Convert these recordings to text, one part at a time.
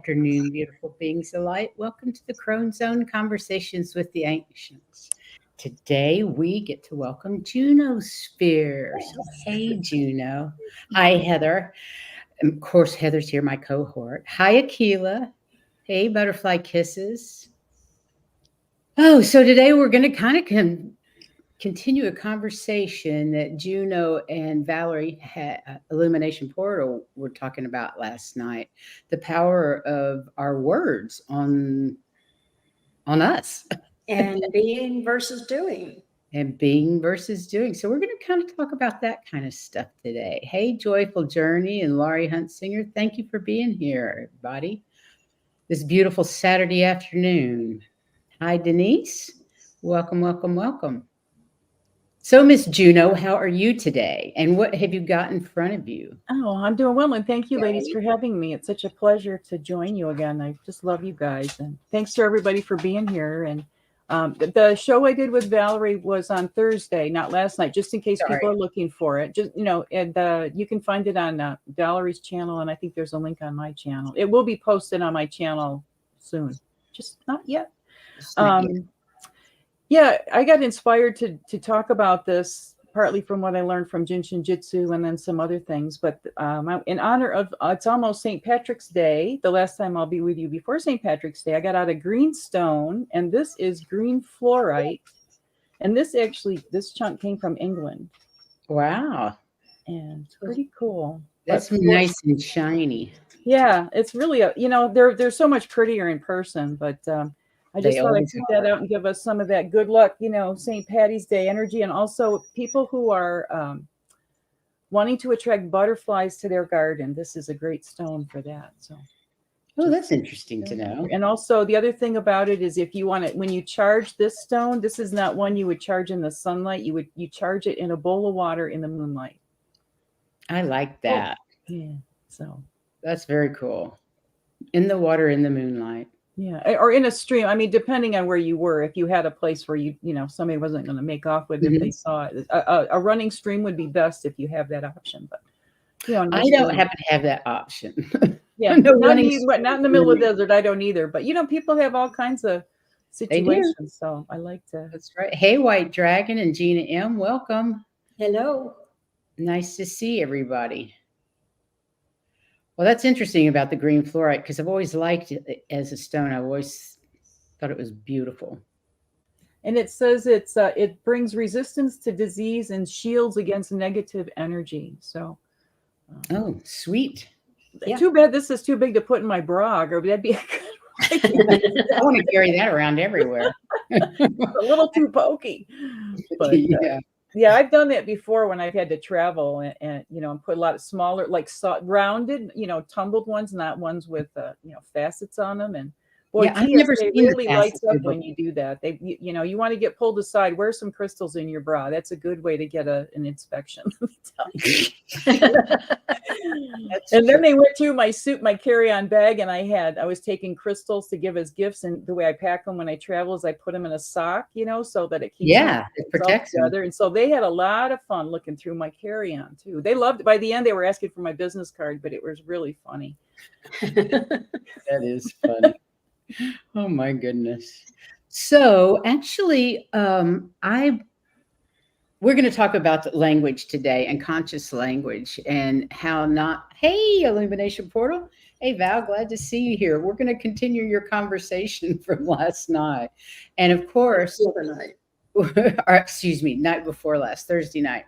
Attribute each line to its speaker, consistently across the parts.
Speaker 1: afternoon, beautiful beings of light. Welcome to the Crone Zone Conversations with the Ancients. Today we get to welcome Junosphere. So, hey, Juno. Hi, Heather. And of course, Heather's here, my cohort. Hi, Akila. Hey, Butterfly Kisses. Oh, so today we're going to kind of continue a conversation that Juno and Valerie had, Illumination Portal were talking about last night. The power of our words on us.
Speaker 2: And being versus doing.
Speaker 1: And being versus doing. So we're going to kind of talk about that kind of stuff today. Hey, Joyful Journey and Laurie Huntsinger, thank you for being here, everybody. This beautiful Saturday afternoon. Hi, Denise. Welcome, welcome, welcome. So, Miss Juno, how are you today? And what have you got in front of you?
Speaker 3: Oh, I'm doing well. And thank you, ladies, for having me. It's such a pleasure to join you again. I just love you guys. And thanks to everybody for being here. And the show I did with Valerie was on Thursday, not last night, just in case people are looking for it. Just, and you can find it on Valerie's channel. And I think there's a link on my channel. It will be posted on my channel soon. Just not yet. Yeah, I got inspired to talk about this partly from what I learned from Jyutsu and then some other things. But in honor of, it's almost St. Patrick's Day, the last time I'll be with you before St. Patrick's Day, I got out a green stone, and this is green fluorite. And this chunk came from England.
Speaker 1: Wow.
Speaker 3: And it's pretty cool.
Speaker 1: That's nice and shiny.
Speaker 3: Yeah, it's really, they're so much prettier in person, but I just thought I'd put that out and give us some of that good luck, St. Patty's Day energy. And also people who are wanting to attract butterflies to their garden. This is a great stone for that. So,
Speaker 1: that's interesting to know.
Speaker 3: And also the other thing about it is if you want it, when you charge this stone, this is not one you would charge in the sunlight. You charge it in a bowl of water in the moonlight.
Speaker 1: I like that.
Speaker 3: Oh, yeah. So
Speaker 1: that's very cool. In the water, in the moonlight.
Speaker 3: Yeah, or in a stream. I mean, depending on where you were, if you had a place where somebody wasn't going to make off with it, if they saw it. A running stream would be best if you have that option. But
Speaker 1: I don't happen to have that option.
Speaker 3: Yeah, not in the middle of the desert. I don't either. But people have all kinds of situations. So I like to.
Speaker 1: That's right. Hey, White Dragon and Gina M. Welcome.
Speaker 2: Hello.
Speaker 1: Nice to see everybody. Well, that's interesting about the green fluorite because I've always liked it as a stone. I've always thought it was beautiful.
Speaker 3: And it says it brings resistance to disease and shields against negative energy. So,
Speaker 1: oh, sweet.
Speaker 3: Yeah. Too bad this is too big to put in my bra, or that'd be a good
Speaker 1: I want to carry that around everywhere.
Speaker 3: A little too pokey. But, yeah, I've done that before when I've had to travel and put a lot of smaller, like rounded, tumbled ones, not ones with, facets on them. And boy,
Speaker 1: I've never seen
Speaker 3: it really lights up when you do that. You want to get pulled aside, wear some crystals in your bra. That's a good way to get an inspection. And then they went through my suit, my carry-on bag, and I was taking crystals to give as gifts. And the way I pack them when I travel is I put them in a sock, so that it keeps
Speaker 1: it protects them.
Speaker 3: And so they had a lot of fun looking through my carry-on too. They loved it. By the end, they were asking for my business card, but it was really funny.
Speaker 1: That is funny. Oh my goodness. So actually, we're going to talk about language today and conscious language and how not. Hey, Illumination Portal. Hey, Val, glad to see you here. We're going to continue your conversation from last night. And of course, night before last, Thursday night.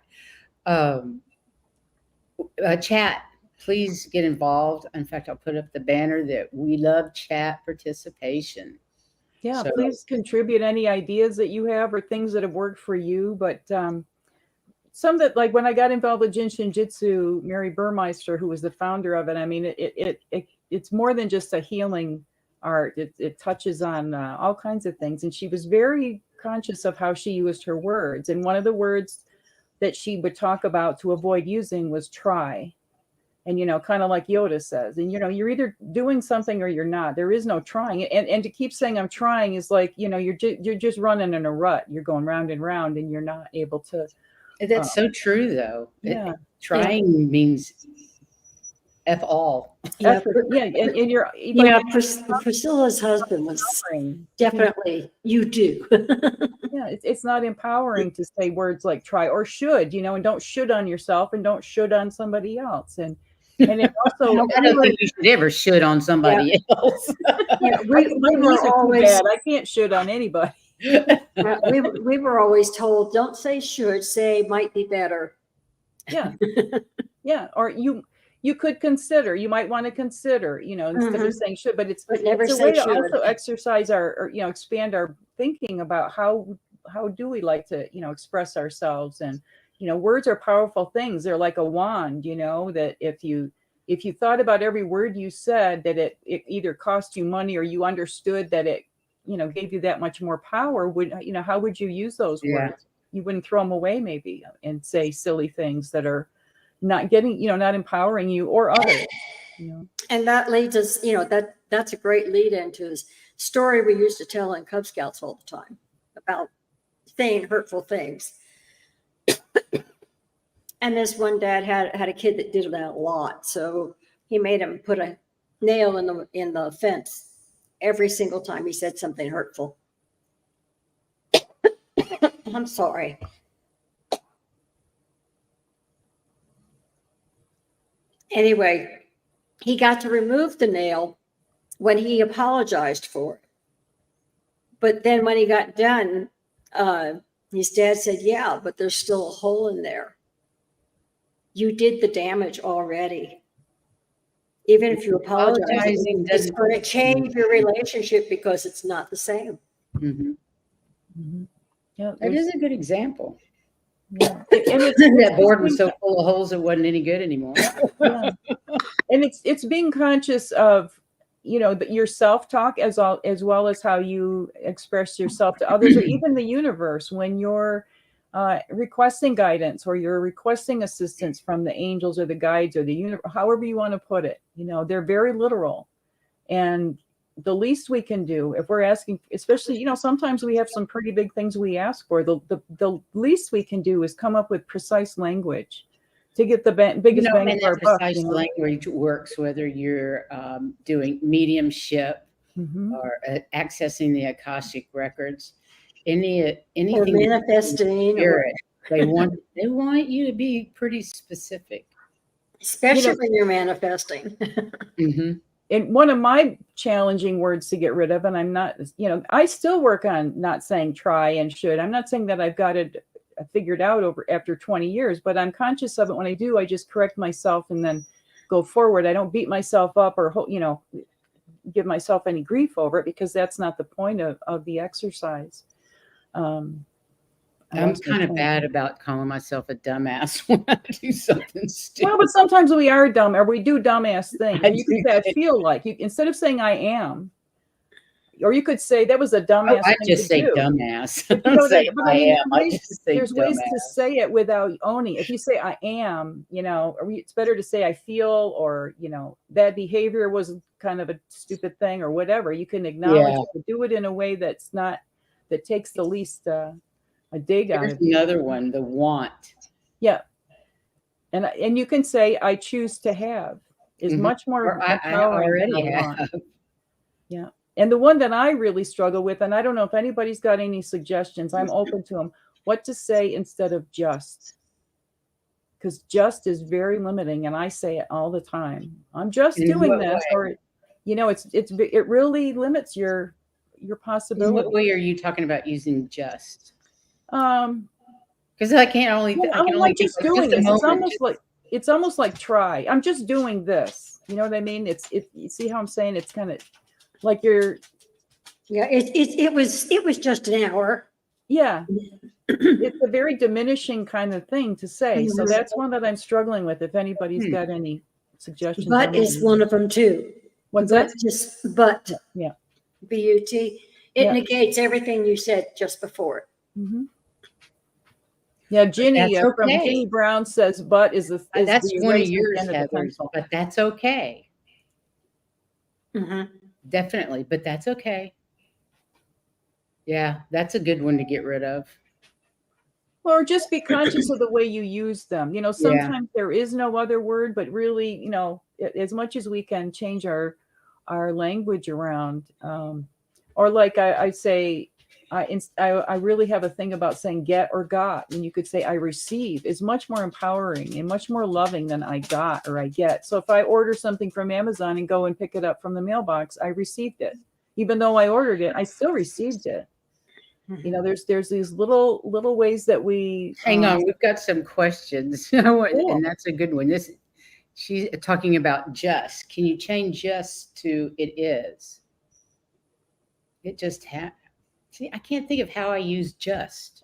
Speaker 1: Chat, please get involved. In fact, I'll put up the banner that we love chat participation.
Speaker 3: Yeah, so, please contribute any ideas that you have or things that have worked for you. But some that, like when I got involved with Jyutsu, Mary Burmeister, who was the founder of it, I mean, it's more than just a healing art. It touches on all kinds of things. And she was very conscious of how she used her words. And one of the words that she would talk about to avoid using was try. And, kind of like Yoda says, and, you're either doing something or you're not. There is no trying. And to keep saying I'm trying is like, you're just running in a rut. You're going round and round and you're not able to.
Speaker 1: That's so true, though.
Speaker 3: Yeah.
Speaker 1: Trying means F all.
Speaker 2: Yeah,
Speaker 3: Yeah, and you're
Speaker 2: yeah. Priscilla's husband was
Speaker 3: empowering.
Speaker 2: definitely you do.
Speaker 3: Yeah, it's not empowering to say words like try or should, and don't should on yourself and don't should on somebody else. And it also,
Speaker 1: I don't think you should ever should on somebody else.
Speaker 2: Yeah,
Speaker 3: my
Speaker 2: we
Speaker 3: knees
Speaker 2: were
Speaker 3: are too
Speaker 2: always
Speaker 3: bad. I can't should on anybody.
Speaker 2: we were always told, don't say should, say might be better.
Speaker 3: Yeah. Yeah. Or you could consider, you might want to consider, instead of saying should, but
Speaker 2: But never
Speaker 3: it's a
Speaker 2: say
Speaker 3: way to
Speaker 2: should.
Speaker 3: also exercise or expand our thinking about how do we like to, express ourselves. And, words are powerful things. They're like a wand, that if you thought about every word you said, that it either cost you money or you understood that it, gave you that much more power, how would you use those words? You wouldn't throw them away maybe and say silly things that are not getting, not empowering you or others.
Speaker 2: And that leads us, that's a great lead into this story we used to tell in Cub Scouts all the time about saying hurtful things. And this one dad had a kid that did that a lot. So he made him put a nail in the fence every single time he said something hurtful. I'm sorry. Anyway, he got to remove the nail when he apologized for it. But then when he got done, his dad said, yeah, but there's still a hole in there. You did the damage already. Even if you apologize, it's going to change your relationship because it's not the same.
Speaker 1: Mm-hmm.
Speaker 3: Mm-hmm. Yeah,
Speaker 1: that is a good example.
Speaker 3: Yeah.
Speaker 1: And that board was so full of holes it wasn't any good anymore.
Speaker 3: Yeah. And it's being conscious of, your self-talk as well as how you express yourself to others or even the universe when you're requesting guidance or you're requesting assistance from the angels or the guides or the universe, however you want to put it. They're very literal. And the least we can do if we're asking, especially, sometimes we have some pretty big things we ask for. The least we can do is come up with precise language to get the biggest bang for our buck.
Speaker 1: Precise language works whether you're doing mediumship or accessing the Akashic records, anything
Speaker 2: or manifesting.
Speaker 1: Spirit, they want you to be pretty specific,
Speaker 2: especially when you're manifesting.
Speaker 3: Mm-hmm. And one of my challenging words to get rid of, and I'm not, I still work on not saying try and should. I'm not saying that I've got it figured out after 20 years, but I'm conscious of it. When I do, I just correct myself and then go forward. I don't beat myself up or, give myself any grief over it because that's not the point of the exercise.
Speaker 1: I'm kind of bad about calling myself a dumbass when I do something stupid.
Speaker 3: Well, but sometimes we are dumb or we do dumbass things. You could say, I feel like, instead of saying I am, or you could say that was a dumbass thing
Speaker 1: I just say
Speaker 3: do.
Speaker 1: dumbass.
Speaker 3: There's ways to say it without owning. If you say I am, it's better to say I feel, or that behavior was kind of a stupid thing or whatever. You can acknowledge it, but do it in a way that takes the least a dig out of it.
Speaker 1: Another one, the want.
Speaker 3: Yeah. And you can say I choose to have is much more
Speaker 1: I already have.
Speaker 3: Yeah. And the one that I really struggle with, and I don't know if anybody's got any suggestions, I'm open to them, what to say instead of just. Because just is very limiting, and I say it all the time. I'm just doing this, or it really limits your possibility.
Speaker 1: In what way are you talking about using just? Because I can only
Speaker 3: just doing this. It's almost like try. I'm just doing this. You know what I mean? You see how I'm saying? It's kind of like you're.
Speaker 2: Yeah, it was just an hour.
Speaker 3: Yeah, it's a very diminishing kind of thing to say. So that's one that I'm struggling with. If anybody's got any suggestions,
Speaker 2: but is one of them too.
Speaker 3: What's that?
Speaker 2: But.
Speaker 3: Yeah.
Speaker 2: B-U-T. It negates everything you said just before it.
Speaker 3: Mm-hmm. Yeah, Ginny from Ginny Brown says, "But is
Speaker 1: that's one of yours, Heather, but that's okay."
Speaker 2: Mm-hmm.
Speaker 1: Definitely, but that's okay. Yeah, that's a good one to get rid of.
Speaker 3: Or just be conscious of the way you use them.
Speaker 1: Yeah.
Speaker 3: Sometimes there is no other word, but really, as much as we can change our language around, or like I say, I really have a thing about saying get or got, and you could say I receive is much more empowering and much more loving than I got or I get. So if I order something from Amazon and go and pick it up from the mailbox, I received it. Even though I ordered it, I still received it. There's these little ways that we
Speaker 1: hang on. We've got some questions,
Speaker 3: cool.
Speaker 1: and that's a good one. She's talking about just. Can you change just to it is? It just happened. See, I can't think of how I use just.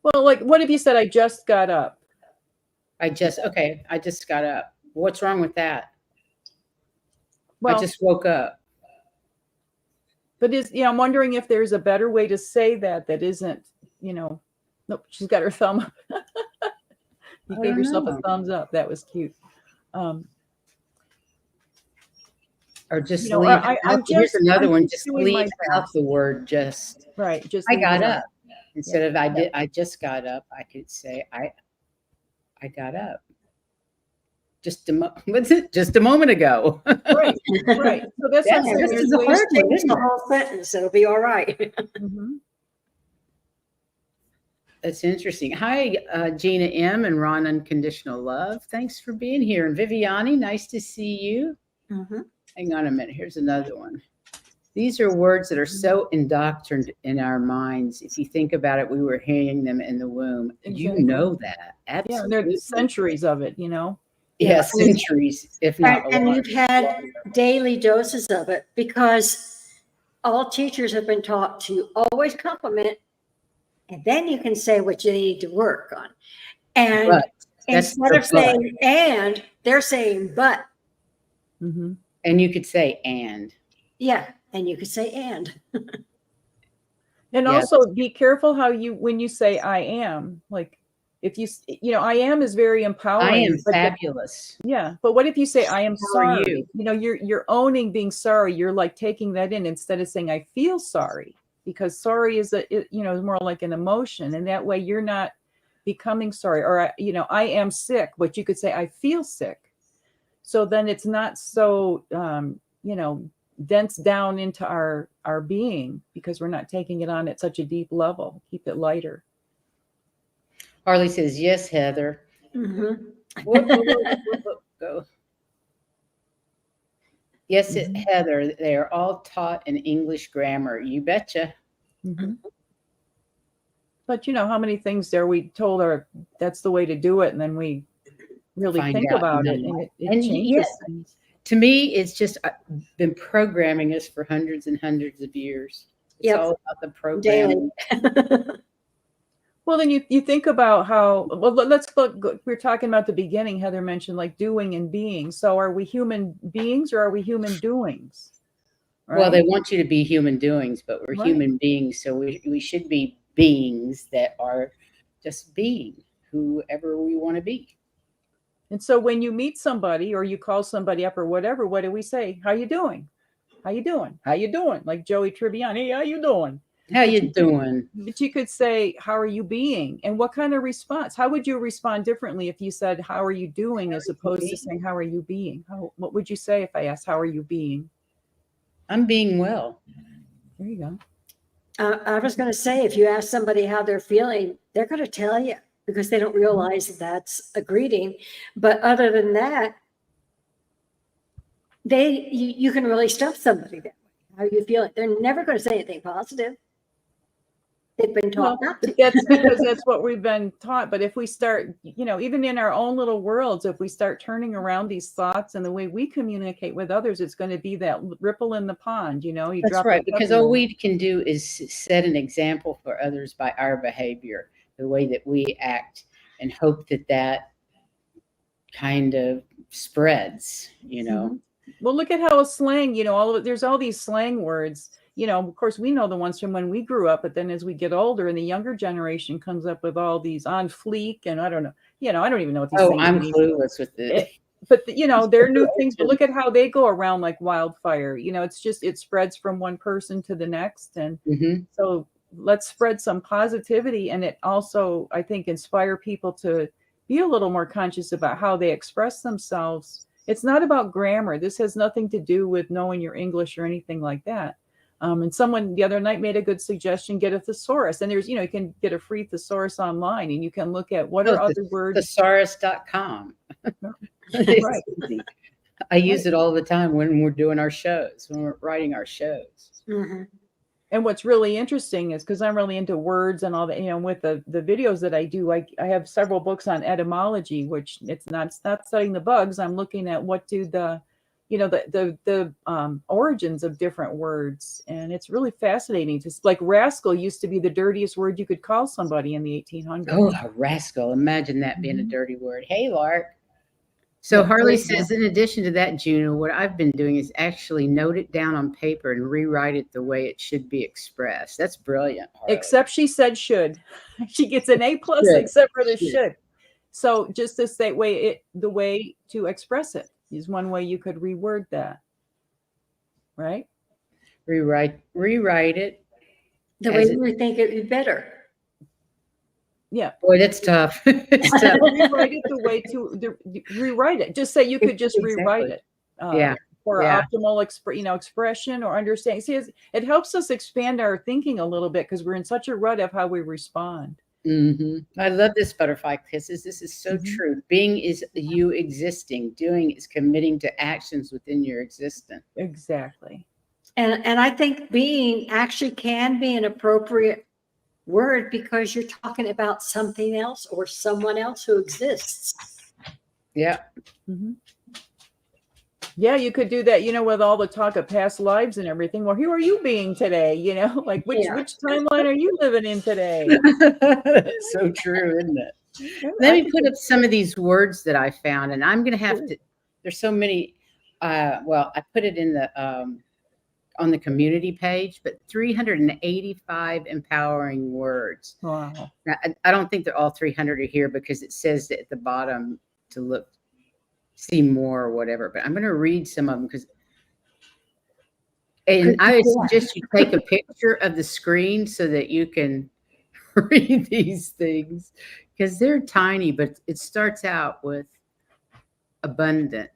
Speaker 3: Well, like, what if you said I just got up?
Speaker 1: I just got up. What's wrong with that?
Speaker 3: Well,
Speaker 1: I just woke up.
Speaker 3: But I'm wondering if there's a better way to say that isn't, nope, she's got her thumb up. You gave yourself a thumbs up. That was cute.
Speaker 1: Or just
Speaker 3: know,
Speaker 1: leave
Speaker 3: or
Speaker 1: out. Here's another one. Just leave out the word just.
Speaker 3: Right. Just
Speaker 1: I got up. Instead of I just got up, I could say I got up. Just a moment ago.
Speaker 3: Right. Right. So that's
Speaker 2: what I'm saying. This is a hard thing. It's the whole sentence. It'll be all right.
Speaker 3: Mm-hmm.
Speaker 1: That's interesting. Hi, Gina M. and Ron Unconditional Love. Thanks for being here. And Viviani, nice to see you.
Speaker 2: Mm-hmm.
Speaker 1: Hang on a minute. Here's another one. These are words that are so indoctrined in our minds. If you think about it, we were hearing them in the womb.
Speaker 3: Exactly.
Speaker 1: You know that. Absolutely.
Speaker 3: Yeah, there's centuries of it,
Speaker 1: Yeah, centuries, if not.
Speaker 2: And you've had daily doses of it because all teachers have been taught to always compliment, and then you can say what you need to work on. And instead of saying and, they're saying but.
Speaker 3: Mm-hmm.
Speaker 1: And you could say and.
Speaker 2: Yeah, and you could say and.
Speaker 3: And also be careful when you say I am, like if I am is very empowering.
Speaker 1: I am fabulous.
Speaker 3: But what if you say I am sorry? You're owning being sorry. You're like taking that in instead of saying I feel sorry, because sorry is more like an emotion, and that way you're not becoming sorry. Or I am sick, but you could say I feel sick. So then it's not so dense down into our being, because we're not taking it on at such a deep level. Keep it lighter.
Speaker 1: Harley says, yes, Heather.
Speaker 2: Mm-hmm.
Speaker 1: Go. Yes, Heather, they are all taught in English grammar. You betcha.
Speaker 3: Mm-hmm. But how many things are we told that's the way to do it, and then we really think about it, and it changes things.
Speaker 1: To me, it's just been programming us for hundreds and hundreds of years. It's all about the programming.
Speaker 3: Well, then you think about how, let's look, we're talking about the beginning, Heather mentioned like doing and being. So are we human beings or are we human doings? Right?
Speaker 1: Well, they want you to be human doings, but we're human beings. So we should be beings that are just being whoever we want to be.
Speaker 3: And so when you meet somebody or you call somebody up or whatever, what do we say? How you doing? How you doing? How you doing? Like Joey Tribbiani, hey, how you doing?
Speaker 1: How you doing?
Speaker 3: But you could say, how are you being? And what kind of response? How would you respond differently if you said, how are you doing, as opposed to saying, how are you being? What would you say if I asked, how are you being?
Speaker 1: I'm being well.
Speaker 3: There you go.
Speaker 2: I was going to say, if you ask somebody how they're feeling, they're going to tell you, because they don't realize that that's a greeting. But other than that, you can really stump somebody that way. How are you feeling? They're never going to say anything positive. They've been taught not to.
Speaker 3: That's because that's what we've been taught. But if we start, even in our own little worlds, if we start turning around these thoughts and the way we communicate with others, it's going to be that ripple in the pond.
Speaker 1: That's right. Because all we can do is set an example for others by our behavior, the way that we act, and hope that kind of spreads.
Speaker 3: Mm-hmm. Well, look at how a slang, there's all these slang words. Of course, we know the ones from when we grew up, but then as we get older and the younger generation comes up with all these on fleek, and I don't know, I don't even know what these things
Speaker 1: I'm
Speaker 3: mean.
Speaker 1: clueless with it.
Speaker 3: But they're new things. But look at how they go around like wildfire. It's just, it spreads from one person to the next. And so let's spread some positivity, and it also, I think, inspire people to be a little more conscious about how they express themselves. It's not about grammar. This has nothing to do with knowing your English or anything like that. And someone the other night made a good suggestion: get a thesaurus. And there's, you can get a free thesaurus online, and you can look at what are other words.
Speaker 1: Thesaurus.com.
Speaker 3: Right.
Speaker 1: I use it all the time when we're doing our shows, when we're writing our shows.
Speaker 2: Mm-hmm.
Speaker 3: And what's really interesting is, because I'm really into words and all that, with the videos that I do, I have several books on etymology, which it's not studying the bugs. I'm looking at what do the origins of different words. And it's really fascinating. Just like rascal used to be the dirtiest word you could call somebody in the 1800s.
Speaker 1: Oh, a rascal. Imagine that being a dirty word. Hey, Lark. So Harley says, in addition to that, Juno, what I've been doing is actually note it down on paper and rewrite it the way it should be expressed. That's brilliant, Harley.
Speaker 3: Except she said should. She gets an A+ except for the should. So just to say the way to express it is one way you could reword that. Right?
Speaker 1: Rewrite it.
Speaker 2: The way you would think it would be better.
Speaker 3: Yeah.
Speaker 1: Boy, that's tough. It's tough.
Speaker 3: Rewrite it the way to rewrite it. Just say you could just rewrite it. For optimal expression or understanding. See, it helps us expand our thinking a little bit, because we're in such a rut of how we respond.
Speaker 1: Mm-hmm. I love this, butterfly kisses. This is so true. Being is you existing. Doing is committing to actions within your existence.
Speaker 3: Exactly.
Speaker 2: And I think being actually can be an appropriate word, because you're talking about something else or someone else who exists.
Speaker 1: Yeah.
Speaker 3: Mm-hmm. Yeah, you could do that, with all the talk of past lives and everything. Well, who are you being today? Like which timeline are you living in today?
Speaker 1: That's so true, isn't it? Let me put up some of these words that I found, and I'm going to have to, there's so many. I put it in the, on the community page, but 385 empowering words.
Speaker 3: Wow.
Speaker 1: Now, I don't think that all 300 are here, because it says at the bottom to see more or whatever, but I'm going to read some of them, and I suggest you take a picture of the screen so that you can read these things, because they're tiny, but it starts out with abundant,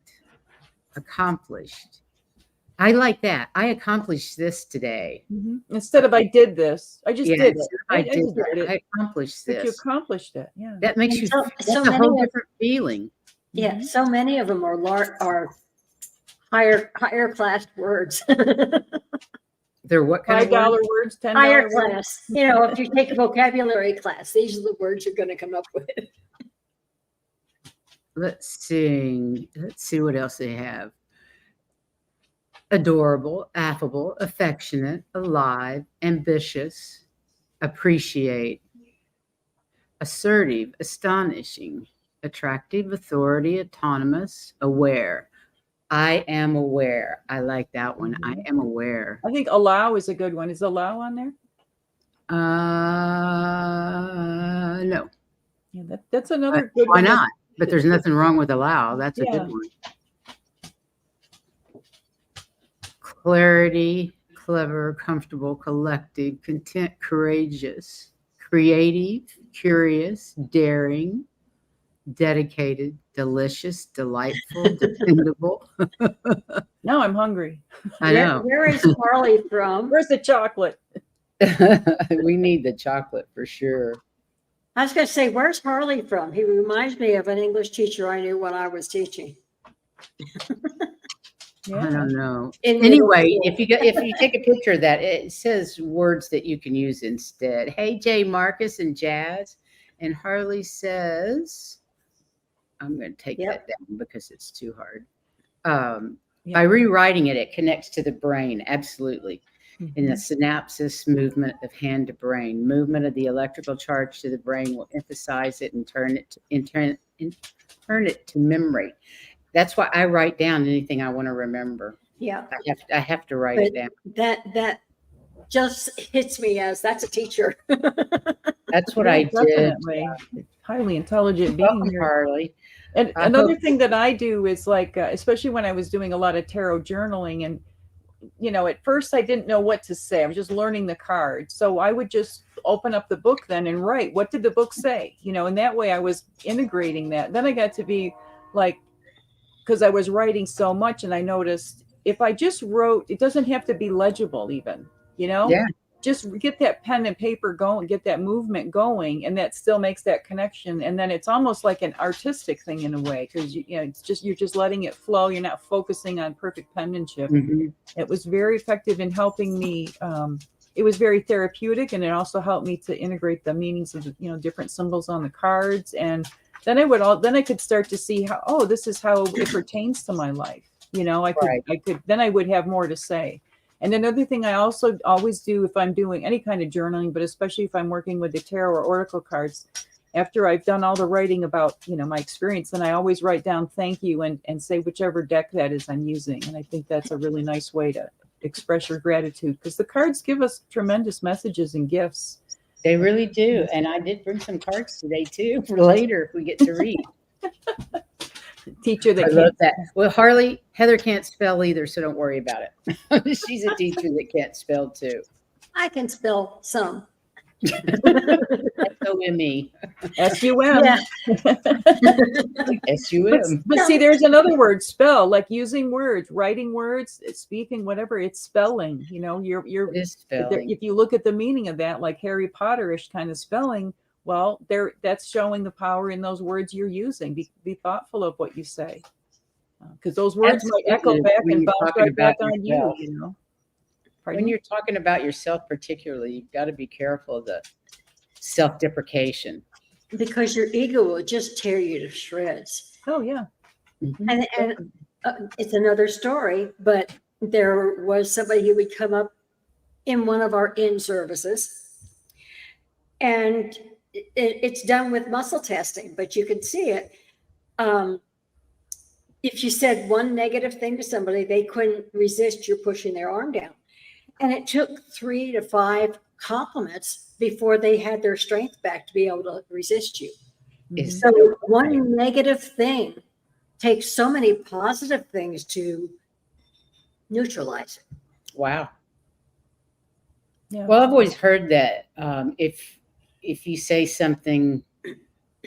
Speaker 1: accomplished. I like that. I accomplished this today.
Speaker 3: Mm-hmm. Instead of I did this, I just did it.
Speaker 1: I did it. I accomplished this.
Speaker 3: But you accomplished it. Yeah.
Speaker 1: That makes you that's a whole different feeling.
Speaker 2: Yeah. So many of them are higher class words.
Speaker 1: They're what kind
Speaker 3: $5
Speaker 1: of
Speaker 3: words? $10
Speaker 2: higher class. If you take a vocabulary class, these are the words you're going to come up with.
Speaker 1: Let's see what else they have. Adorable, affable, affectionate, alive, ambitious, appreciate, assertive, astonishing, attractive, authority, autonomous, aware. I am aware. I like that one. I am aware.
Speaker 3: I think allow is a good one. Is allow on there?
Speaker 1: No.
Speaker 3: Yeah, that's another good
Speaker 1: one. Why
Speaker 3: one.
Speaker 1: not? But there's nothing wrong with allow. That's a good one. Clarity, clever, comfortable, collective, content, courageous, creative, curious, daring, dedicated, delicious, delightful, dependable.
Speaker 3: Now I'm hungry.
Speaker 1: I know.
Speaker 2: Where is Harley from?
Speaker 3: Where's the chocolate?
Speaker 1: We need the chocolate for sure.
Speaker 2: I was going to say, where's Harley from? He reminds me of an English teacher I knew when I was teaching.
Speaker 3: Yeah.
Speaker 1: I don't know. Anyway, if you take a picture of that, it says words that you can use instead. Hey, Jay, Marcus, and Jazz. And Harley says, I'm going to take that down because it's too hard. By rewriting it, it connects to the brain. Absolutely. In the synapses movement of hand to brain, movement of the electrical charge to the brain will emphasize it and turn it to memory. That's why I write down anything I want to remember.
Speaker 2: Yeah.
Speaker 1: I have to write it down.
Speaker 2: That just hits me as that's a teacher.
Speaker 1: That's what I did.
Speaker 3: Highly intelligent being here.
Speaker 1: Harley.
Speaker 3: And another thing that I do is like, especially when I was doing a lot of tarot journaling, and at first I didn't know what to say. I was just learning the cards. So I would just open up the book then and write, what did the book say? And that way I was integrating that. Then I got to be like, because I was writing so much, and I noticed if I just wrote, it doesn't have to be legible even,
Speaker 1: Yeah.
Speaker 3: just get that pen and paper going, get that movement going, and that still makes that connection. And then it's almost like an artistic thing in a way, because it's just, you're just letting it flow. You're not focusing on perfect penmanship. It was very effective in helping me. It was very therapeutic, and it also helped me to integrate the meanings of different symbols on the cards. And then I could start to see how, this is how it pertains to my life. Then I would have more to say. And another thing I also always do if I'm doing any kind of journaling, but especially if I'm working with the tarot or oracle cards, after I've done all the writing about, my experience, then I always write down thank you and say whichever deck that is I'm using. And I think that's a really nice way to express your gratitude, because the cards give us tremendous messages and gifts.
Speaker 1: They really do. And I did bring some cards today too for later if we get to read.
Speaker 3: Teacher that
Speaker 1: I love that. Well, Heather can't spell either, so don't worry about it. She's a teacher that can't spell too.
Speaker 2: I can spell some.
Speaker 1: S-O-M-E.
Speaker 3: S-U-M.
Speaker 2: Yeah.
Speaker 1: S-U-M.
Speaker 3: But see, there's another word, spell, like using words, writing words, speaking, whatever, it's spelling.
Speaker 1: It is spelling.
Speaker 3: If you look at the meaning of that, like Harry Potter-ish kind of spelling, well, that's showing the power in those words you're using. Be thoughtful of what you say, because those words might echo back and bounce right back on you.
Speaker 1: When you're talking about yourself particularly, you've got to be careful of the self-deprecation.
Speaker 2: Because your ego will just tear you to shreds.
Speaker 3: Oh, yeah.
Speaker 2: And it's another story, but there was somebody who would come up in one of our in-services, and it's done with muscle testing, but you can see it. If you said one negative thing to somebody, they couldn't resist you pushing their arm down. And it took 3 to 5 compliments before they had their strength back to be able to resist you. So one negative thing takes so many positive things to neutralize it.
Speaker 1: Wow.
Speaker 3: Yeah.
Speaker 1: Well, I've always heard that if you say something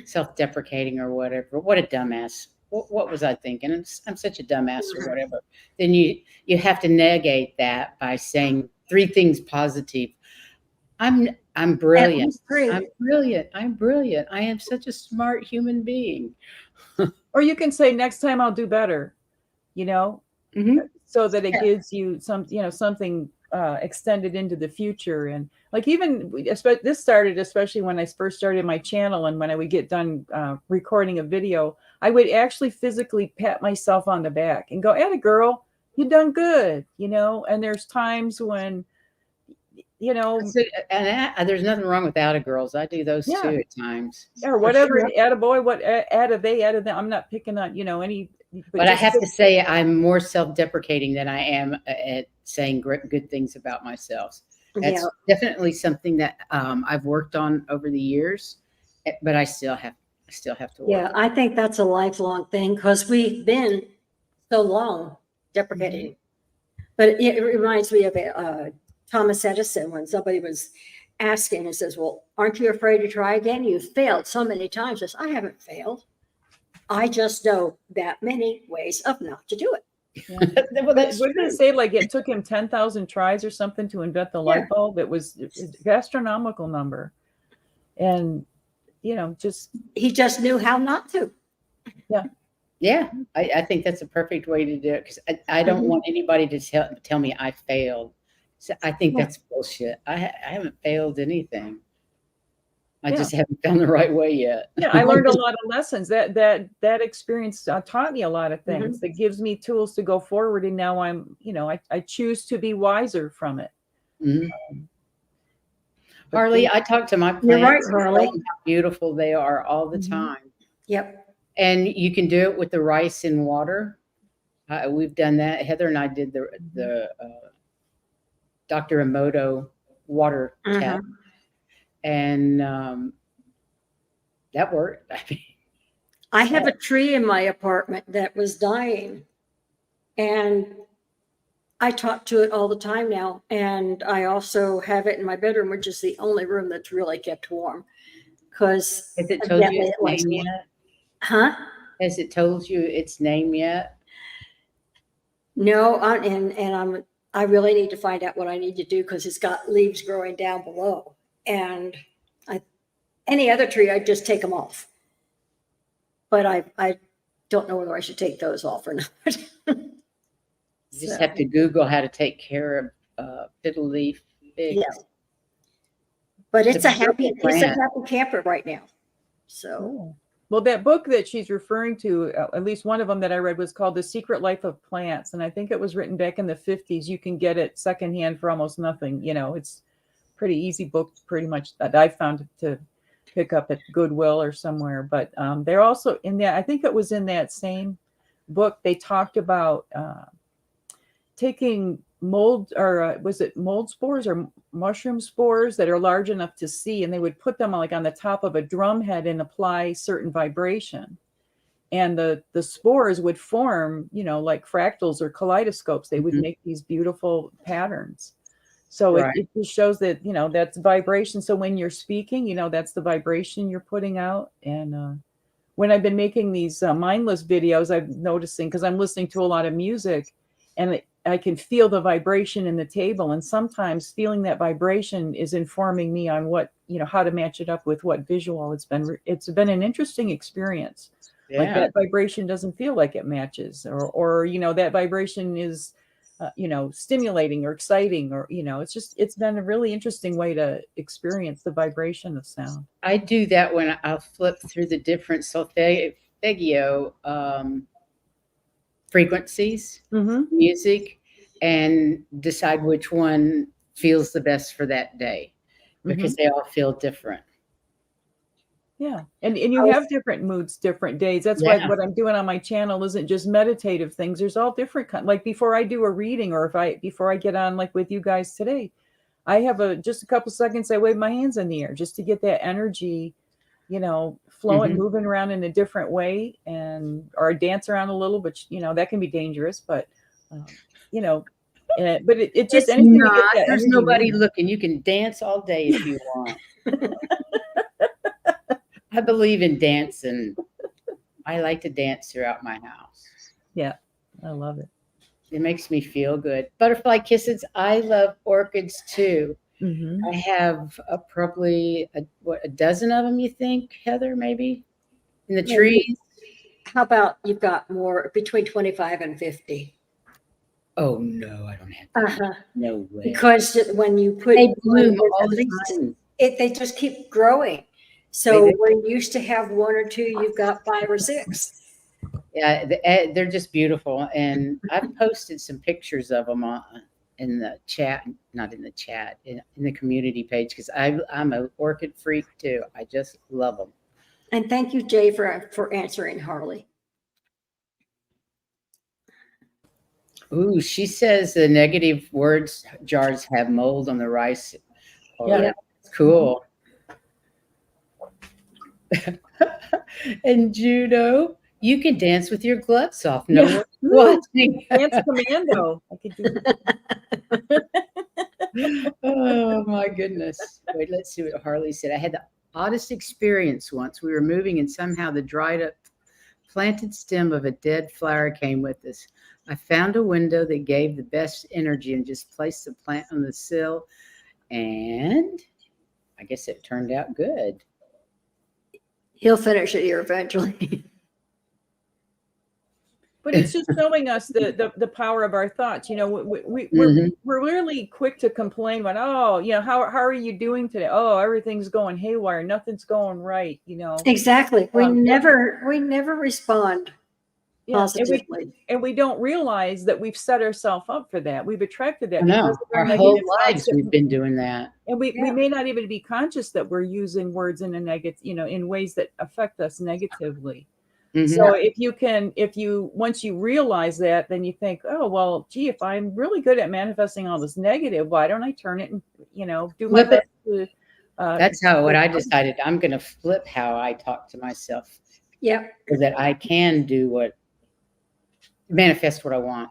Speaker 1: self-deprecating or whatever, what a dumbass. What was I thinking? I'm such a dumbass or whatever. Then you have to negate that by saying 3 things positive. I'm brilliant. I'm brilliant. I'm brilliant. I am such a smart human being.
Speaker 3: Or you can say, next time I'll do better, so that it gives you something extended into the future. And like, even this started, especially when I first started my channel, and when I would get done recording a video, I would actually physically pat myself on the back and go, "Atta girl, you done good," and there's times when,
Speaker 1: and there's nothing wrong with atta girls. I do those too at times.
Speaker 3: Or whatever, atta boy, atta they, atta them. I'm not picking on, any.
Speaker 1: But I have to say, I'm more self-deprecating than I am at saying good things about myself. That's definitely something that I've worked on over the years, but I still have to work.
Speaker 2: Yeah, I think that's a lifelong thing, because we've been so long deprecating. But it reminds me of Thomas Edison, when somebody was asking and says, "Well, aren't you afraid to try again? You've failed so many times." I says, "I haven't failed. I just know that many ways of not to do it."
Speaker 3: Yeah. Well, wouldn't they say like it took him 10,000 tries or something to invent the light bulb? It was an astronomical number. And, he
Speaker 2: just knew how not to.
Speaker 3: Yeah.
Speaker 1: Yeah. I think that's a perfect way to do it, because I don't want anybody to tell me I failed. So I think that's bullshit. I haven't failed anything. I just haven't found the right way yet.
Speaker 3: Yeah, I learned a lot of lessons. That experience taught me a lot of things. That gives me tools to go forward. And now I'm, I choose to be wiser from it.
Speaker 1: Harley, I talk to my plants.
Speaker 2: You're right, Harley.
Speaker 1: How beautiful they are all the time.
Speaker 2: Yep.
Speaker 1: And you can do it with the rice and water. We've done that. Heather and I did the Dr. Emoto water tap. And that worked.
Speaker 2: I have a tree in my apartment that was dying, and I talk to it all the time now. And I also have it in my bedroom, which is the only room that's really kept warm. Because
Speaker 1: Has it told you its name yet?
Speaker 2: Huh?
Speaker 1: Has it told you its name yet?
Speaker 2: No, I really need to find out what I need to do because it's got leaves growing down below. And any other tree, I'd just take them off. But I don't know whether I should take those off or not.
Speaker 1: You just have to Google how to take care of fiddle leaf figs.
Speaker 2: Yeah. But it's
Speaker 1: a
Speaker 2: a happy
Speaker 1: plant.
Speaker 2: camper right now. So.
Speaker 3: Cool. Well, that book that she's referring to, at least one of them that I read, was called The Secret Life of Plants. And I think it was written back in the 50s. You can get it secondhand for almost nothing. You know, it's pretty easy book, pretty much, that I found to pick up at Goodwill or somewhere. But they're also in that, I think it was in that same book, they talked about taking mold, or was it mold spores or mushroom spores that are large enough to see, and they would put them like on the top of a drum head and apply certain vibration, and the spores would form, you know, like fractals or kaleidoscopes. They would make these beautiful patterns. So it just shows that, you know, that's vibration. So when you're speaking, you know, that's the vibration you're putting out. And when I've been making these mindless videos, I'm noticing, because I'm listening to a lot of music, and I can feel the vibration in the table. And sometimes feeling that vibration is informing me on what, you know, how to match it up with what visual. It's been an interesting experience. Yeah. Like that vibration doesn't feel like it matches, or, you know, that vibration is, you know, stimulating or exciting, or, you know, it's been a really interesting way to experience the vibration of sound.
Speaker 1: I do that when I'll flip through the different solfeggio frequencies, music, and decide which one feels the best for that day, because they all feel different.
Speaker 3: Yeah. And you have different moods, different days. That's why what I'm doing on my channel isn't just meditative things. There's all different kinds. Like before I do a reading, or before I get on like with you guys today, I have just a couple seconds, I wave my hands in the air just to get that energy, you know, flowing, moving around in a different way, or dance around a little, but, you know, that can be dangerous, but, you know, but it just, anything to get that
Speaker 1: there's
Speaker 3: energy
Speaker 1: nobody
Speaker 3: moving.
Speaker 1: looking. You can dance all day if you want. I believe in dancing. I like to dance throughout my house.
Speaker 3: Yeah, I love it.
Speaker 1: It makes me feel good. Butterfly kisses. I love orchids too. I have probably a dozen of them, you think, Heather, maybe, in the trees?
Speaker 2: How about you've got more between 25 and 50?
Speaker 1: Oh, no, I don't have that. No way.
Speaker 2: Because when you put,
Speaker 1: they bloom all the time.
Speaker 2: They just keep growing. So when you used to have one or two, you've got 5 or 6.
Speaker 1: Yeah, they're just beautiful. And I've posted some pictures of them in the chat, not in the chat, in the community page, because I'm an orchid freak too. I just love them.
Speaker 2: And thank you, Jay, for answering Harley.
Speaker 1: Ooh, she says the negative words jars have mold on the rice. Oh, yeah, that's cool. And Juno, you can dance with your gloves off. No one's watching.
Speaker 3: Dance commando. I could do
Speaker 1: it. Oh my goodness. Wait, let's see what Harley said. I had the oddest experience once. We were moving and somehow the dried up planted stem of a dead flower came with us. I found a window that gave the best energy and just placed the plant on the sill, and I guess it turned out good.
Speaker 2: He'll finish it here eventually.
Speaker 3: But it's just showing us the power of our thoughts. You know, we're really quick to complain about, oh, you know, how are you doing today? Oh, everything's going haywire. Nothing's going right. You know,
Speaker 2: exactly. We never respond positively,
Speaker 3: and we don't realize that we've set ourselves up for that. We've attracted that.
Speaker 1: No, our whole lives we've been doing that,
Speaker 3: and we may not even be conscious that we're using words in a negative, you know, in ways that affect us negatively. So once you realize that, then you think, oh, well, gee, if I'm really good at manifesting all this negative, why don't I turn it and, you know, do my best to,
Speaker 1: that's what I decided. I'm going to flip how I talk to myself.
Speaker 2: Yeah.
Speaker 1: So that I can manifest what I want.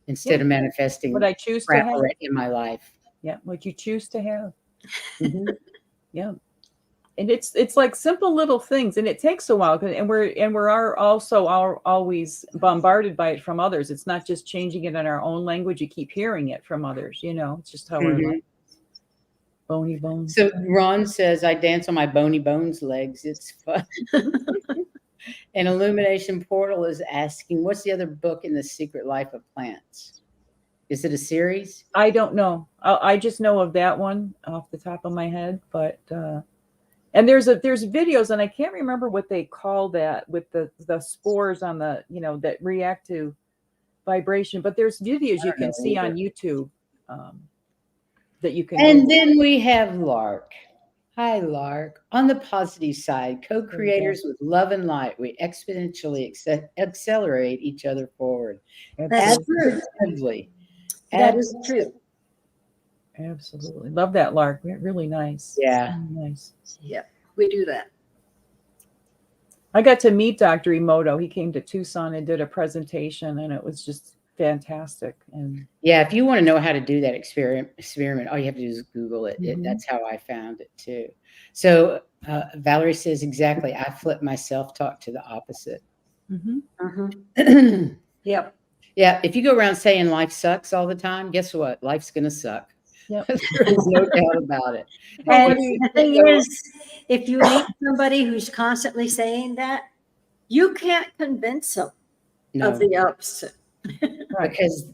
Speaker 1: instead of manifesting
Speaker 3: what I choose to
Speaker 1: crap
Speaker 3: have.
Speaker 1: in my life.
Speaker 3: Yeah, what you choose to have.
Speaker 1: Mhm.
Speaker 3: Yeah. And it's like simple little things, and it takes a while, and we're also always bombarded by it from others. It's not just changing it in our own language. You keep hearing it from others. It's just how our life. Bony bones.
Speaker 1: So Ron says, I dance on my bony bones legs. It's fun. And Illumination Portal is asking, what's the other book in the Secret Life of Plants? Is it a series?
Speaker 3: I don't know. I just know of that one off the top of my head, but and there's videos, and I can't remember what they call that, with the spores on the that react to vibration. But there's videos you can see on YouTube that you can.
Speaker 1: And then we have Lark. Hi, Lark. On the positive side, co-creators with love and light, we exponentially accelerate each other forward.
Speaker 2: That's true.
Speaker 1: Absolutely.
Speaker 2: That is true.
Speaker 3: Absolutely. Love that, Lark. Really nice.
Speaker 1: Yeah.
Speaker 3: Really nice.
Speaker 2: Yeah, we do that.
Speaker 3: I got to meet Dr. Emoto. He came to Tucson and did a presentation, and it was just fantastic. And
Speaker 1: yeah, if you want to know how to do that experiment, all you have to do is Google it. That's how I found it too. So Valerie says, exactly, I flip my self-talk to the opposite.
Speaker 2: Yep.
Speaker 1: Yeah, if you go around saying life sucks all the time, guess what? Life's going to suck.
Speaker 3: Yep.
Speaker 1: There's no doubt about it.
Speaker 2: And the thing is, if you meet somebody who's constantly saying that, you can't convince them of the opposite.
Speaker 3: Right.
Speaker 1: Because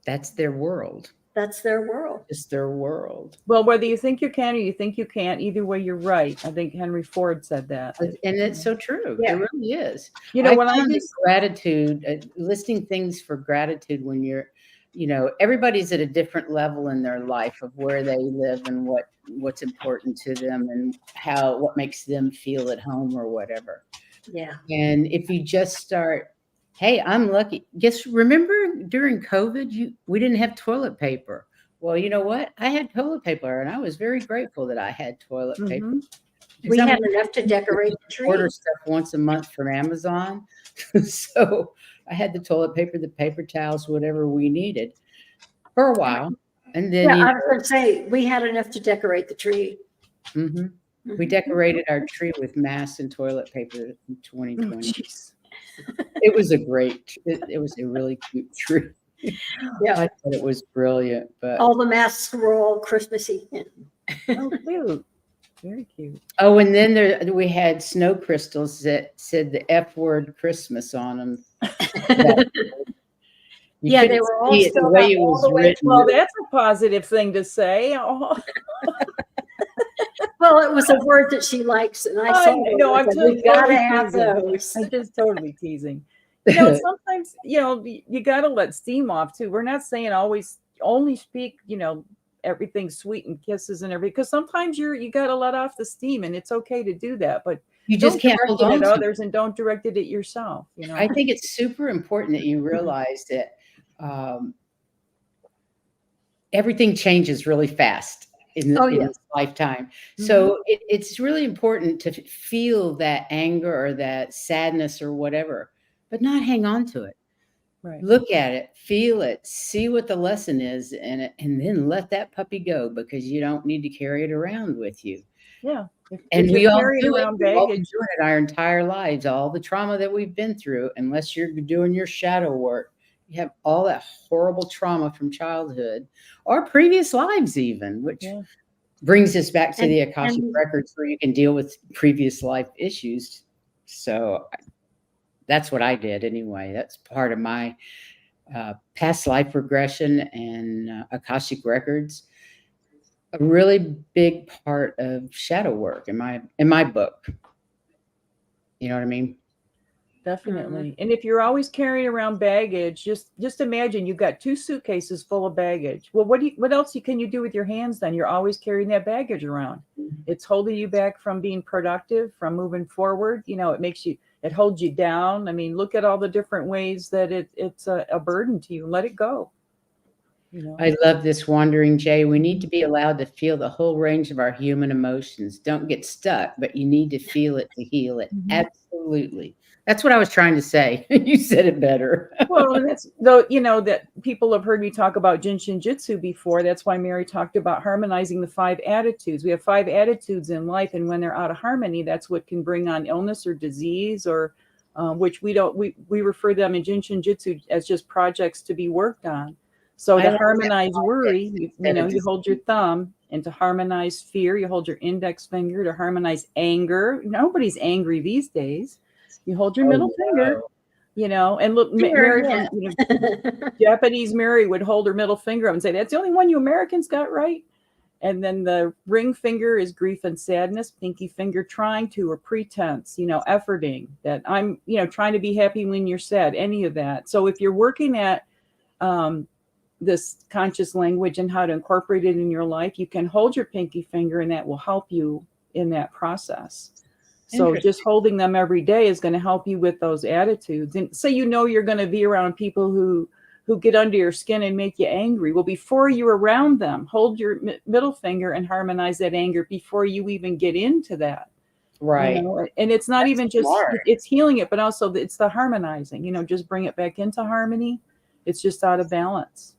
Speaker 1: that's their world.
Speaker 2: That's their world.
Speaker 1: It's their world.
Speaker 3: Well, whether you think you can or you think you can't, either way, you're right. I think Henry Ford said that.
Speaker 1: And it's so true.
Speaker 2: Yeah.
Speaker 1: It really is.
Speaker 3: When I
Speaker 1: found
Speaker 3: do
Speaker 1: gratitude, listing things for gratitude when you're, everybody's at a different level in their life of where they live and what's important to them and what makes them feel at home or whatever.
Speaker 2: Yeah.
Speaker 1: And if you just start, hey, I'm lucky. Remember during COVID, we didn't have toilet paper. Well, you know what? I had toilet paper, and I was very grateful that I had toilet paper.
Speaker 2: We had enough to decorate the tree.
Speaker 1: Order stuff once a month from Amazon. So I had the toilet paper, the paper towels, whatever we needed for a while. And then
Speaker 2: I was going to say, we had enough to decorate the tree.
Speaker 1: We decorated our tree with masks and toilet paper in 2020. It was it was a really cute tree. Yeah, I thought it was brilliant. But
Speaker 2: all the masks were all Christmassy.
Speaker 3: Oh, cute. Very cute.
Speaker 1: Oh, and then we had snow crystals that said the F word Christmas on them.
Speaker 2: Yeah, they were all still
Speaker 1: all the way.
Speaker 3: Well, that's a positive thing to say. Oh.
Speaker 2: Well, it was a word that she likes, and I said,
Speaker 3: "No, I'm
Speaker 2: we gotta have those."
Speaker 3: I'm just totally teasing. Sometimes you gotta let steam off too. We're not saying always only speak, everything sweet and kisses and everything, because sometimes you gotta let off the steam, and it's okay to do that. But
Speaker 1: you just can't hold on
Speaker 3: to others, and don't direct it at yourself.
Speaker 1: I think it's super important that you realize that everything changes really fast in this lifetime. So it's really important to feel that anger or that sadness or whatever, but not hang on to it.
Speaker 3: Right.
Speaker 1: Look at it, feel it, see what the lesson is in it, and then let that puppy go, because you don't need to carry it around with you.
Speaker 3: Yeah.
Speaker 1: And we all do
Speaker 3: around
Speaker 1: it. We've all been
Speaker 3: baggage
Speaker 1: doing it our entire lives, all the trauma that we've been through, unless you're doing your shadow work. You have all that horrible trauma from childhood or previous lives even, which brings us back to the Akashic records, where you can deal with previous life issues. So that's what I did anyway. That's part of my past life regression and Akashic records. A really big part of shadow work in my book. You know what I mean?
Speaker 3: Definitely. And if you're always carrying around baggage, just imagine you've got 2 suitcases full of baggage. Well, what else can you do with your hands then? You're always carrying that baggage around. It's holding you back from being productive, from moving forward. It holds you down. I mean, look at all the different ways that it's a burden to you. Let it go. You know,
Speaker 1: I love this Wandering Jay. We need to be allowed to feel the whole range of our human emotions. Don't get stuck, but you need to feel it to heal it.
Speaker 3: Mhm.
Speaker 1: Absolutely. That's what I was trying to say. You said it better.
Speaker 3: Well, and that's though, you know, that people have heard me talk about Jinshin Jitsu before. That's why Mary talked about harmonizing the 5 attitudes. We have 5 attitudes in life, and when they're out of harmony, that's what can bring on illness or disease, or which we refer them in Jinshin Jitsu as just projects to be worked on. So
Speaker 1: I
Speaker 3: to
Speaker 1: like that
Speaker 3: harmonize worry,
Speaker 1: context
Speaker 3: you
Speaker 1: instead
Speaker 3: know,
Speaker 1: of
Speaker 3: you hold your thumb, and to harmonize fear, you hold your index finger. To harmonize anger, nobody's angry these days. You hold your
Speaker 1: oh
Speaker 3: middle finger,
Speaker 1: no.
Speaker 3: you know, and look,
Speaker 2: Sure,
Speaker 3: Mary
Speaker 2: yeah.
Speaker 3: from, you know, Japanese Mary would hold her middle finger up and say, "That's the only one you Americans got right." And then the ring finger is grief and sadness. Pinky finger, trying to, or pretense, you know, efforting that I'm, you know, trying to be happy when you're sad, any of that. So if you're working at this conscious language and how to incorporate it in your life, you can hold your pinky finger, and that will help you in that process. So just holding them every day is going to help you with those attitudes. And say, you know, you're going to be around people who get under your skin and make you angry. Well, before you're around them, hold your middle finger and harmonize that anger before you even get into that.
Speaker 1: Right.
Speaker 3: You know, and it's not
Speaker 1: That's
Speaker 3: even just,
Speaker 1: smart.
Speaker 3: it's healing it, but also it's the harmonizing, you know, just bring it back into harmony. It's just out of balance.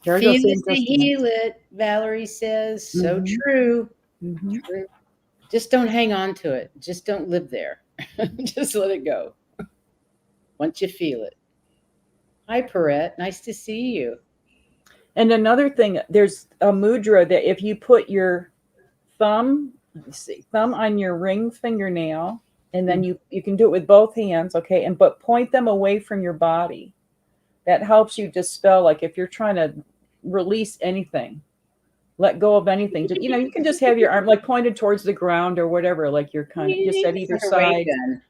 Speaker 3: There I go,
Speaker 1: Feel
Speaker 3: saying
Speaker 1: it to
Speaker 3: Justin.
Speaker 1: heal it, Valerie says. So
Speaker 3: Mhm.
Speaker 1: true.
Speaker 3: Mhm.
Speaker 1: True. Just don't hang on to it. Just don't live there. Just let it go. Once you feel it. Hi, Perrette. Nice to see you.
Speaker 3: And another thing, there's a mudra that if you put your thumb, let me see, thumb on your ring fingernail, and then you can do it with both hands, okay, and but point them away from your body. That helps you dispel, like if you're trying to release anything, let go of anything. Just, you know, you can just have your arm like pointed towards the ground or whatever, like you're kind of just at either
Speaker 1: Like a ray
Speaker 3: side,
Speaker 1: gun.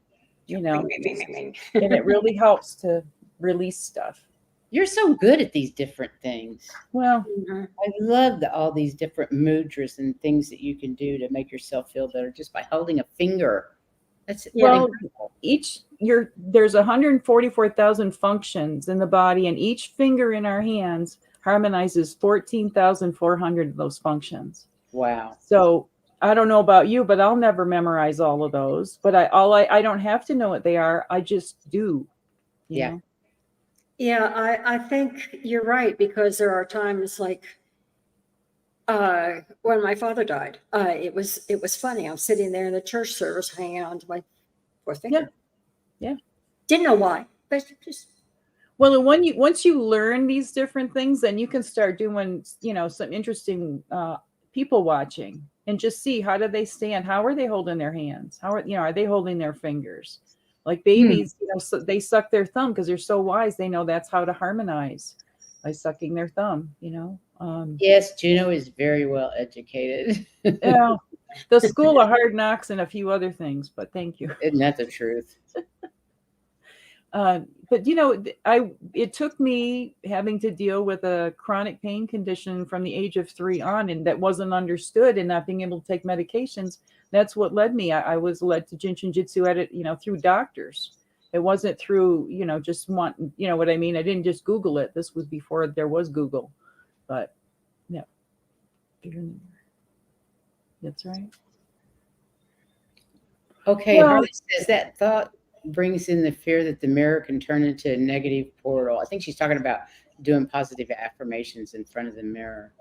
Speaker 3: you know, and it really helps to release stuff.
Speaker 1: You're so good at these different things.
Speaker 3: Well,
Speaker 2: Mhm.
Speaker 1: I love all these different mudras and things that you can do to make yourself feel better just by holding a finger. That's
Speaker 3: well,
Speaker 1: incredible.
Speaker 3: there's 144,000 functions in the body, and each finger in our hands harmonizes 14,400 of those functions.
Speaker 1: Wow.
Speaker 3: So I don't know about you, but I'll never memorize all of those. But I don't have to know what they are. I just do. You
Speaker 1: Yeah.
Speaker 3: know?
Speaker 2: Yeah, I think you're right, because there are times like when my father died, it was funny. I'm sitting there in the church service hanging on to my fourth finger.
Speaker 3: Yeah.
Speaker 2: Didn't know why, but just
Speaker 3: Well, and once you learn these different things, then you can start doing, you know, some interesting people watching and just see, how do they stand? How are they holding their hands? How are, you know, are they holding their fingers? Like babies, you know, so they suck their thumb because they're so wise. They know that's how to harmonize, by sucking their thumb, you know.
Speaker 1: Yes, Juno is very well educated.
Speaker 3: Yeah, the school of hard knocks and a few other things, but thank you.
Speaker 1: Isn't that the truth?
Speaker 3: But you know, it took me having to deal with a chronic pain condition from the age of 3 on, and that wasn't understood, and not being able to take medications. That's what led me. I was led to Jinshin Jitsu at it, you know, through doctors. It wasn't through, you know, just wanting, you know what I mean? I didn't just Google it. This was before there was Google, but yeah, that's right.
Speaker 1: Okay,
Speaker 3: Well,
Speaker 1: Harley says that thought brings in the fear that the mirror can turn into a negative portal. I think she's talking about doing positive affirmations in front of the mirror.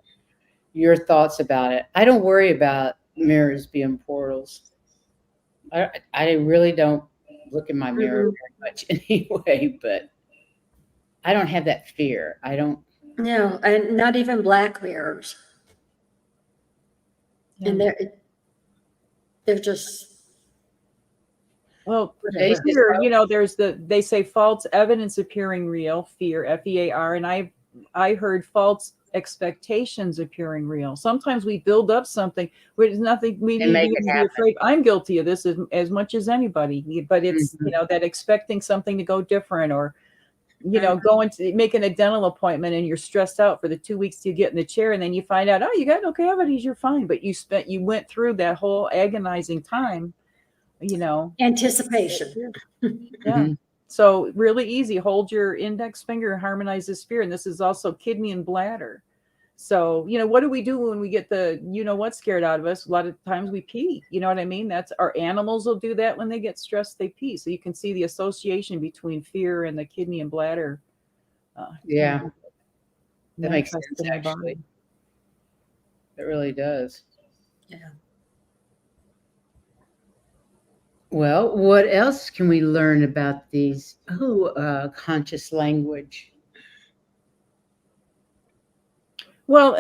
Speaker 1: Your thoughts about it? I don't worry about mirrors being portals. I really don't look in my mirror very much anyway, but I don't have that fear. I don't.
Speaker 2: no, and not even black mirrors.
Speaker 3: yeah.
Speaker 2: And they're just
Speaker 3: Well,
Speaker 1: They
Speaker 2: whatever.
Speaker 1: just
Speaker 3: fear, you know, they say false evidence appearing real, fear, FEAR, and I heard false expectations appearing real. Sometimes we build up something where there's nothing we
Speaker 1: and
Speaker 3: need to
Speaker 1: make it
Speaker 3: even be
Speaker 1: happen.
Speaker 3: afraid. I'm guilty of this as much as anybody, but it's, you know, that expecting something to go different, or, you know, going to making a dental appointment and you're stressed out for the 2 weeks you get in the chair, and then you find out, oh, you got no cavities, you're fine. But you went through that whole agonizing time, you know.
Speaker 2: Anticipation.
Speaker 3: Yeah. So really easy. Hold your index finger and harmonize the sphere. And this is also kidney and bladder. So, what do we do when we get the, what scared out of us? A lot of times we pee. You know what I mean? That's our animals will do that when they get stressed, they pee. So you can see the association between fear and the kidney and bladder.
Speaker 1: Yeah. That makes sense,
Speaker 3: manifest in our
Speaker 1: actually.
Speaker 3: body.
Speaker 1: It really does.
Speaker 2: Yeah.
Speaker 1: Well, what else can we learn about these? Conscious language.
Speaker 3: Well,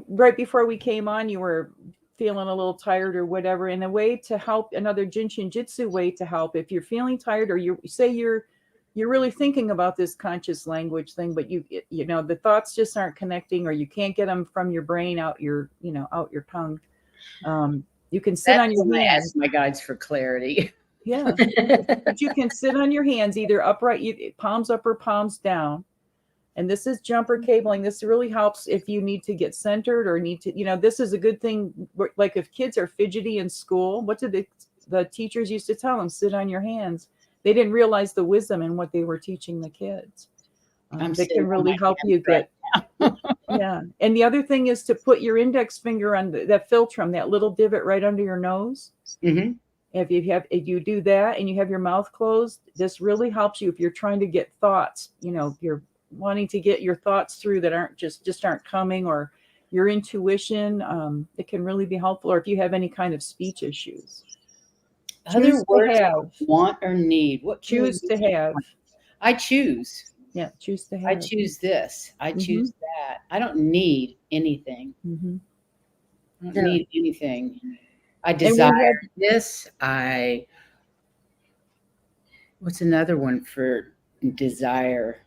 Speaker 3: right before we came on, you were feeling a little tired or whatever. And a way to help, another Jinshin Jitsu way to help, if you're feeling tired or you're really thinking about this conscious language thing, but the thoughts just aren't connecting, or you can't get them from your brain out your tongue. You can sit on your hands.
Speaker 1: Ask my guides for clarity.
Speaker 3: Yeah, but you can sit on your hands, either upright, palms up or palms down. And this is jumper cabling. This really helps if you need to get centered or need to, this is a good thing. Like if kids are fidgety in school, what did the teachers used to tell them? Sit on your hands. They didn't realize the wisdom in what they were teaching the kids. That can really help you get. Yeah. And the other thing is to put your index finger on that philtrum, that little divot right under your nose.
Speaker 1: Mm-hmm.
Speaker 3: If you do that and you have your mouth closed, this really helps you if you're trying to get thoughts, you're wanting to get your thoughts through that aren't just aren't coming, or your intuition. It can really be helpful, or if you have any kind of speech issues.
Speaker 1: Other words, want or need. What
Speaker 3: choose to have?
Speaker 1: I choose.
Speaker 3: Yeah, choose to have.
Speaker 1: I choose this. I choose that. I don't need anything.
Speaker 3: Mm-hmm.
Speaker 1: I don't need anything. I desire this. What's another one for desire?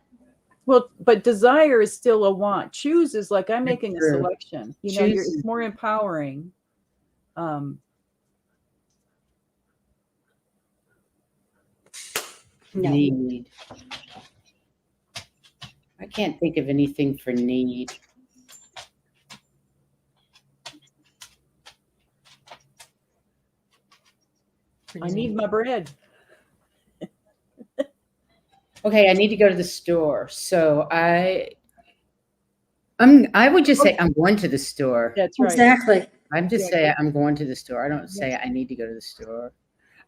Speaker 3: Well, but desire is still a want. Choose is like I'm making a selection. It's more empowering.
Speaker 1: Need. I can't think of anything for need.
Speaker 3: I need my bread.
Speaker 1: Okay, I need to go to the store. So I would just say I'm going to the store.
Speaker 3: That's right.
Speaker 2: Exactly.
Speaker 1: I'm just saying I'm going to the store. I don't say I need to go to the store.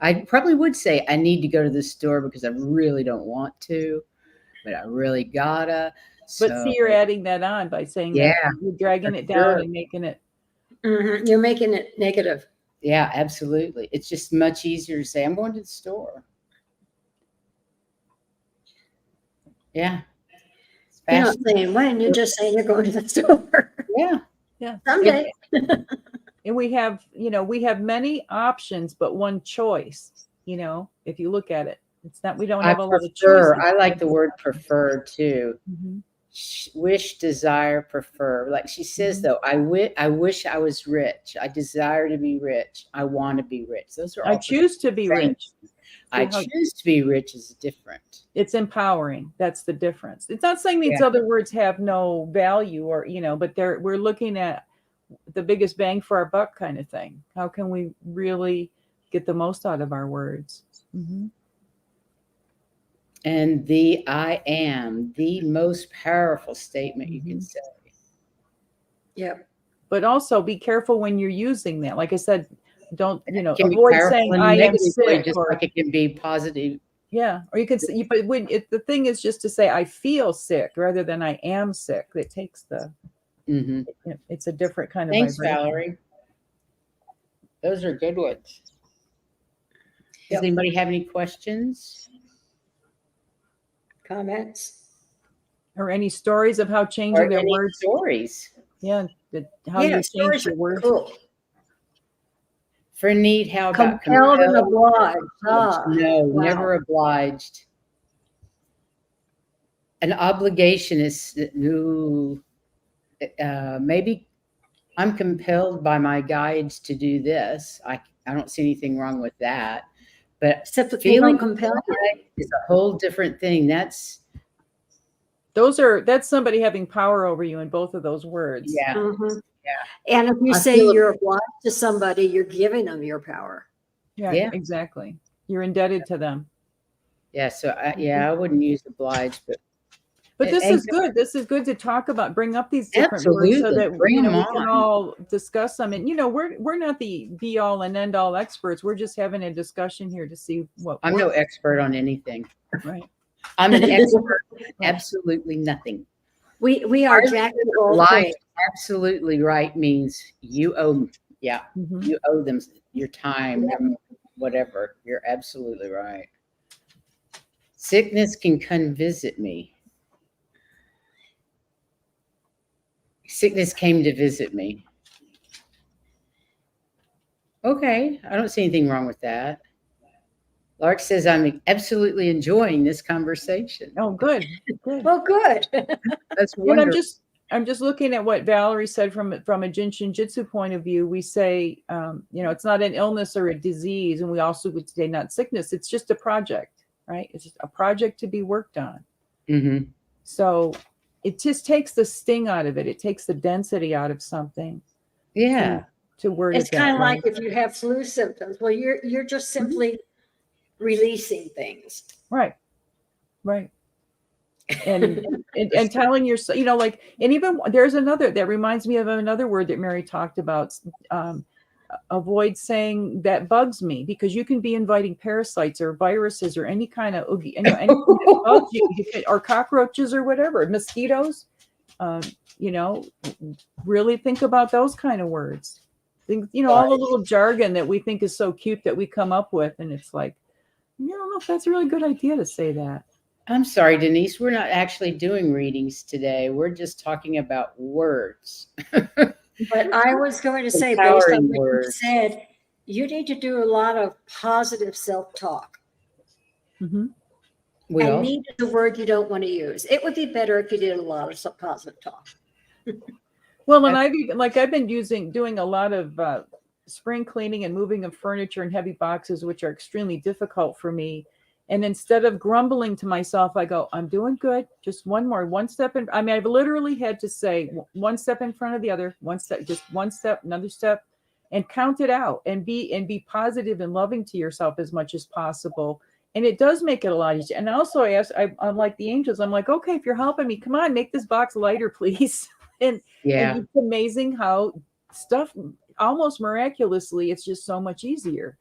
Speaker 1: I probably would say I need to go to the store because I really don't want to, but I really gotta.
Speaker 3: But see, you're adding that on by saying that you're dragging it down and making it.
Speaker 2: Mm-hmm. You're making it negative.
Speaker 1: Yeah, absolutely. It's just much easier to say I'm going to the store. Yeah.
Speaker 2: You're not saying when, you're just saying you're going to the store.
Speaker 1: Yeah.
Speaker 3: Yeah.
Speaker 2: Someday.
Speaker 3: And we have many options, but one choice, if you look at it. It's not, we don't have a lot of choices.
Speaker 1: I like the word prefer too.
Speaker 3: Mm-hmm.
Speaker 1: Wish, desire, prefer. Like she says, though, I wish I was rich. I desire to be rich. I want to be rich. Those are all
Speaker 3: I choose to be rich.
Speaker 1: I choose to be rich is different.
Speaker 3: It's empowering. That's the difference. It's not saying these other words have no value or, but we're looking at the biggest bang for our buck kind of thing. How can we really get the most out of our words? Mm-hmm.
Speaker 1: And the I am, the most powerful statement you can say.
Speaker 2: Yep.
Speaker 3: But also be careful when you're using that. Like I said, don't, avoid saying I am sick.
Speaker 1: Just like it can be positive.
Speaker 3: Yeah. Or you can say, but the thing is just to say I feel sick rather than I am sick. It takes the, it's a different kind of
Speaker 1: Thanks,
Speaker 3: vibration.
Speaker 1: Valerie. Those are good ones. Does anybody have any questions?
Speaker 2: Comments?
Speaker 3: Or any stories of how changing their words?
Speaker 1: Stories.
Speaker 3: Yeah. How you change your words.
Speaker 2: Cool.
Speaker 1: For need, how about
Speaker 2: compelled and obliged?
Speaker 1: No, never obliged. An obligation is maybe I'm compelled by my guides to do this. I don't see anything wrong with that. But feeling compelled is a whole different thing. That's
Speaker 3: somebody having power over you in both of those words.
Speaker 1: Yeah.
Speaker 2: Mm-hmm. Yeah. And if you say you're obliged to somebody, you're giving them your power.
Speaker 3: Yeah, exactly. You're indebted to them.
Speaker 1: Yeah. So I wouldn't use oblige, but
Speaker 3: But this
Speaker 1: and
Speaker 3: is good. This is good to talk about, bring up these different words so
Speaker 1: absolutely
Speaker 3: that
Speaker 1: bring them
Speaker 3: we can
Speaker 1: on.
Speaker 3: all discuss them. And we're not the be all and end all experts. We're just having a discussion here to see what
Speaker 1: I'm no
Speaker 3: works.
Speaker 1: expert on anything.
Speaker 3: Right.
Speaker 1: I'm an expert. Absolutely nothing.
Speaker 2: We are jack of all
Speaker 1: Life
Speaker 2: trades.
Speaker 1: absolutely right means you owe. Yeah,
Speaker 3: Mhm.
Speaker 1: you owe them your time, whatever. You're absolutely right. Sickness can come visit me. Sickness came to visit me. Okay, I don't see anything wrong with that. Lark says I'm absolutely enjoying this conversation.
Speaker 3: Oh, good. Good.
Speaker 2: Well, good.
Speaker 1: That's
Speaker 3: And
Speaker 1: wonderful.
Speaker 3: I'm just looking at what Valerie said from a Jinshin Jitsu point of view. We say, it's not an illness or a disease, and we also would say not sickness. It's just a project, right? It's just a project to be worked on.
Speaker 1: Mm-hmm.
Speaker 3: So it just takes the sting out of it. It takes the density out of something.
Speaker 1: Yeah.
Speaker 3: To word
Speaker 2: It's
Speaker 3: it that
Speaker 2: kind of
Speaker 3: way.
Speaker 2: like if you have flu symptoms. Well, you're just simply releasing things.
Speaker 3: Right. And telling yourself, and even there's another that reminds me of another word that Mary talked about. Avoid saying that bugs me, because you can be inviting parasites or viruses or any kind of anything that bugs you, or cockroaches or whatever, mosquitoes. Really think about those kind of words. Think, all the little jargon that we think is so cute that we come up with, and it's like, I don't know if that's a really good idea to say that.
Speaker 1: I'm sorry, Denise. We're not actually doing readings today. We're just talking about words.
Speaker 2: But I was going to say, based
Speaker 1: Empowering
Speaker 2: on what you
Speaker 1: words.
Speaker 2: said, you need to do a lot of positive self-talk.
Speaker 3: Mm-hmm.
Speaker 2: And need is a word you don't want to use. It would be better if you did a lot of positive talk.
Speaker 3: Well, and I've been doing a lot of spring cleaning and moving of furniture and heavy boxes, which are extremely difficult for me. And instead of grumbling to myself, I go, I'm doing good. Just one step in. I mean, I've literally had to say one step in front of the other, just one step, another step, and count it out and be positive and loving to yourself as much as possible. And it does make it a lot easier. And also I'm like the angels. I'm like, okay, if you're helping me, come on, make this box lighter, please. And it's amazing how stuff almost miraculously, it's just so much easier.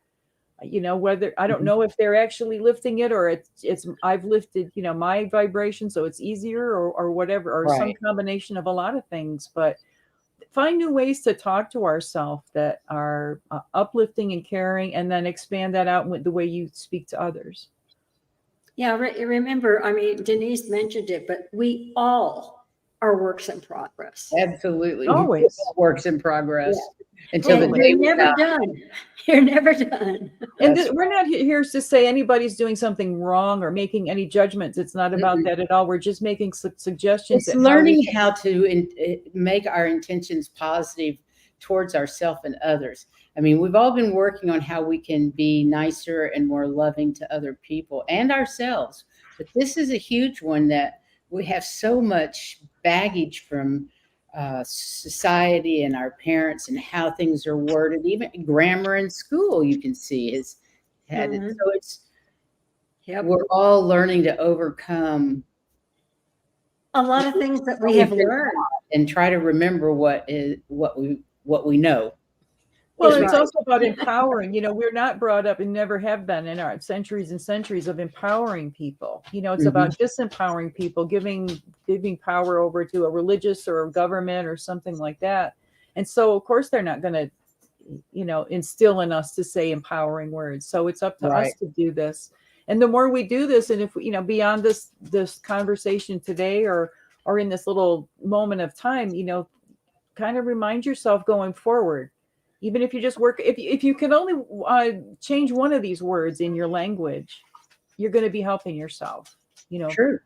Speaker 3: Whether I don't know if they're actually lifting it or it's I've lifted, my vibration, so it's easier or whatever, or some combination of a lot of things. But find new ways to talk to ourselves that are uplifting and caring, and then expand that out with the way you speak to others.
Speaker 2: Yeah, remember, I mean, Denise mentioned it, but we all are works in progress.
Speaker 1: Absolutely.
Speaker 3: Always.
Speaker 1: Works in progress.
Speaker 2: Yeah.
Speaker 1: Until the day
Speaker 2: you're never done. You're never done.
Speaker 3: And we're not here to say anybody's doing something wrong or making any judgments. It's not about that at all. We're just making suggestions.
Speaker 1: It's learning how to make our intentions positive towards ourselves and others. I mean, we've all been working on how we can be nicer and more loving to other people and ourselves. But this is a huge one that we have so much baggage from society and our parents and how things are worded. Even grammar in school, you can see, has had it. So it's we're all learning to overcome
Speaker 2: a lot of things that we have learned
Speaker 1: and try to remember what we know.
Speaker 3: Well, it's also about empowering. We're not brought up and never have been in our centuries and centuries of empowering people. It's about disempowering people, giving power over to a religious or a government or something like that. And so, of course, they're not going to, instill in us to say empowering words. So it's up to us to do this. And the more we do this, and if beyond this conversation today or in this little moment of time, kind of remind yourself going forward. Even if you just work, if you can only change one of these words in your language, you're going to be helping yourself.
Speaker 1: True.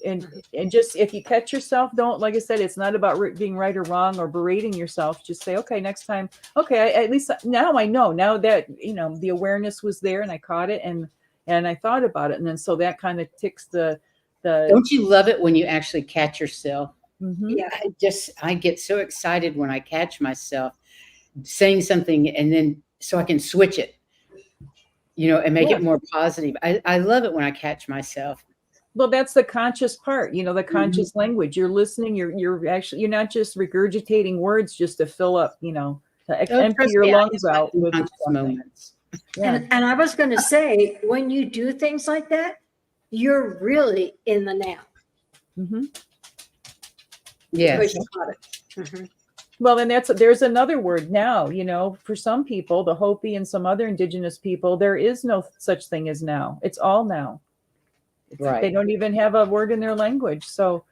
Speaker 3: And just if you catch yourself, don't, like I said, it's not about being right or wrong or berating yourself. Just say, okay, next time. Okay, at least now I know. Now that the awareness was there and I caught it and I thought about it, and then so that kind of ticks the.
Speaker 1: Don't you love it when you actually catch yourself?
Speaker 3: Mm-hmm.
Speaker 1: Yeah, I get so excited when I catch myself saying something, and then so I can switch it. and make
Speaker 3: Yeah.
Speaker 1: it more positive. I love it when I catch myself.
Speaker 3: Well, that's the conscious part, the conscious language. You're listening. You're not just regurgitating words just to fill up, to empty
Speaker 1: Trust
Speaker 3: your
Speaker 1: me, I
Speaker 3: lungs
Speaker 1: have my
Speaker 3: out with
Speaker 1: unconscious
Speaker 3: something.
Speaker 1: moments.
Speaker 3: Yeah.
Speaker 2: And I was going to say, when you do things like that, you're really in the now.
Speaker 3: Mm-hmm.
Speaker 1: Yes.
Speaker 2: Because you caught it.
Speaker 3: Well, and there's another word now, for some people, the Hopi and some other indigenous people, there is no such thing as now. It's all now.
Speaker 1: Right.
Speaker 3: They don't even have a word in their language. So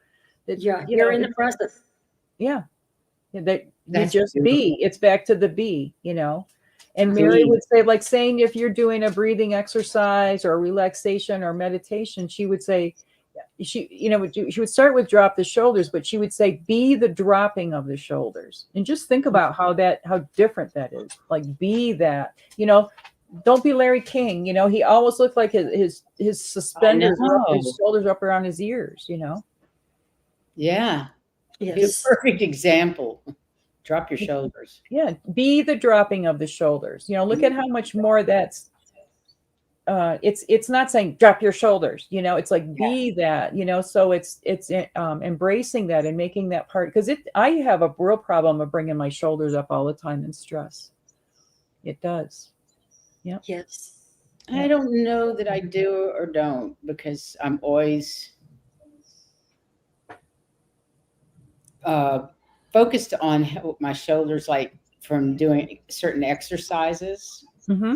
Speaker 2: You're in the present.
Speaker 3: Yeah. That you
Speaker 1: That's
Speaker 3: just
Speaker 1: beautiful.
Speaker 3: be. It's back to the be, And Mary would say, like saying if you're doing a breathing exercise or relaxation or meditation, she would say, she would start with drop the shoulders, but she would say, be the dropping of the shoulders. And just think about how different that is. Like, be that, don't be Larry King. He always looked like his suspenders were up, his shoulders up around his ears,
Speaker 1: Yeah.
Speaker 2: Yes.
Speaker 1: A perfect example. Drop your shoulders.
Speaker 3: Yeah. Be the dropping of the shoulders. Look at how much more that's, it's not saying drop your shoulders, it's like be that, so it's embracing that and making that part, because I have a real problem of bringing my shoulders up all the time in stress. It does. Yeah.
Speaker 2: Yes.
Speaker 1: I don't know that I do or don't, because I'm always focused on my shoulders, like from doing certain exercises.
Speaker 3: Mm-hmm.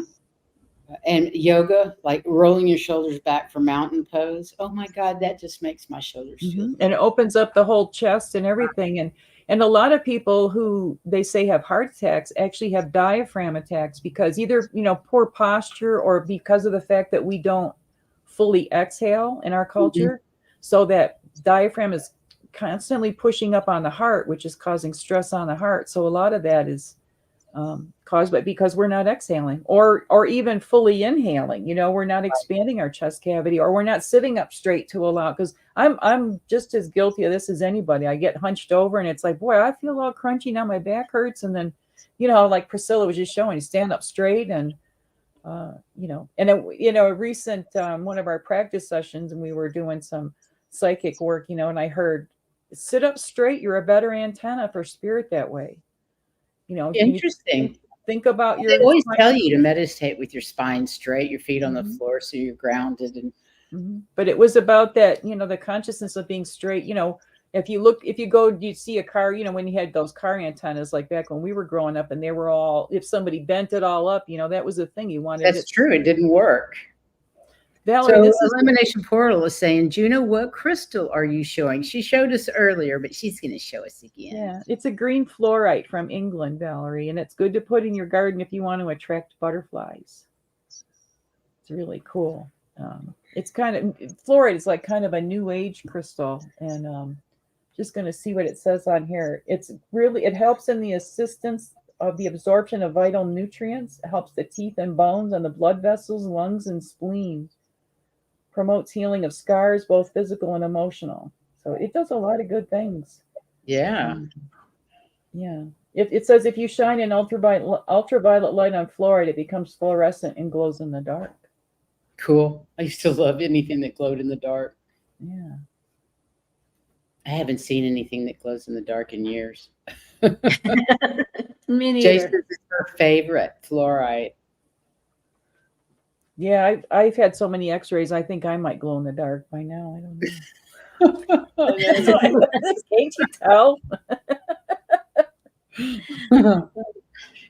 Speaker 1: And yoga, like rolling your shoulders back for mountain pose. Oh my God, that just makes my shoulders feel good.
Speaker 3: And it opens up the whole chest and everything. And a lot of people who they say have heart attacks actually have diaphragm attacks because either, poor posture or because of the fact that we don't fully exhale in our culture. So that diaphragm is constantly pushing up on the heart, which is causing stress on the heart. So a lot of that is caused by because we're not exhaling or even fully inhaling. We're not expanding our chest cavity, or we're not sitting up straight to allow. Because I'm just as guilty of this as anybody. I get hunched over, and it's like, boy, I feel all crunchy now. My back hurts, and then, like Priscilla was just showing, you stand up straight, and and a recent one of our practice sessions, and we were doing some psychic work, and I heard, sit up straight. You're a better antenna for spirit that way.
Speaker 1: Interesting.
Speaker 3: Think about
Speaker 1: They always tell you to meditate with your spine straight, your feet on the floor, so you're grounded. And
Speaker 3: but it was about that, the consciousness of being straight. If you go, you see a car, when you had those car antennas, like back when we were growing up, and they were all, if somebody bent it all up, that was the thing you wanted.
Speaker 1: That's true. It didn't work.
Speaker 3: Valerie,
Speaker 1: so Elimination Portal is saying, Juno, what crystal are you showing? She showed us earlier, but she's going to show us again.
Speaker 3: Yeah, it's a green fluorite from England, Valerie, and it's good to put in your garden if you want to attract butterflies. It's really cool. It's kind of, fluorite is like kind of a new age crystal, and just going to see what it says on here. It helps in the assistance of the absorption of vital nutrients. It helps the teeth and bones and the blood vessels, lungs, and spleen. Promotes healing of scars, both physical and emotional. So it does a lot of good things.
Speaker 1: Yeah.
Speaker 3: Yeah. It says if you shine an ultraviolet light on fluoride, it becomes fluorescent and glows in the dark.
Speaker 1: Cool. I used to love anything that glowed in the dark.
Speaker 3: Yeah.
Speaker 1: I haven't seen anything that glows in the dark in years.
Speaker 2: Me neither.
Speaker 1: Jason's is her favorite fluorite.
Speaker 3: Yeah, I've had so many x-rays, I think I might glow in the dark by now. I don't know. Can't you tell?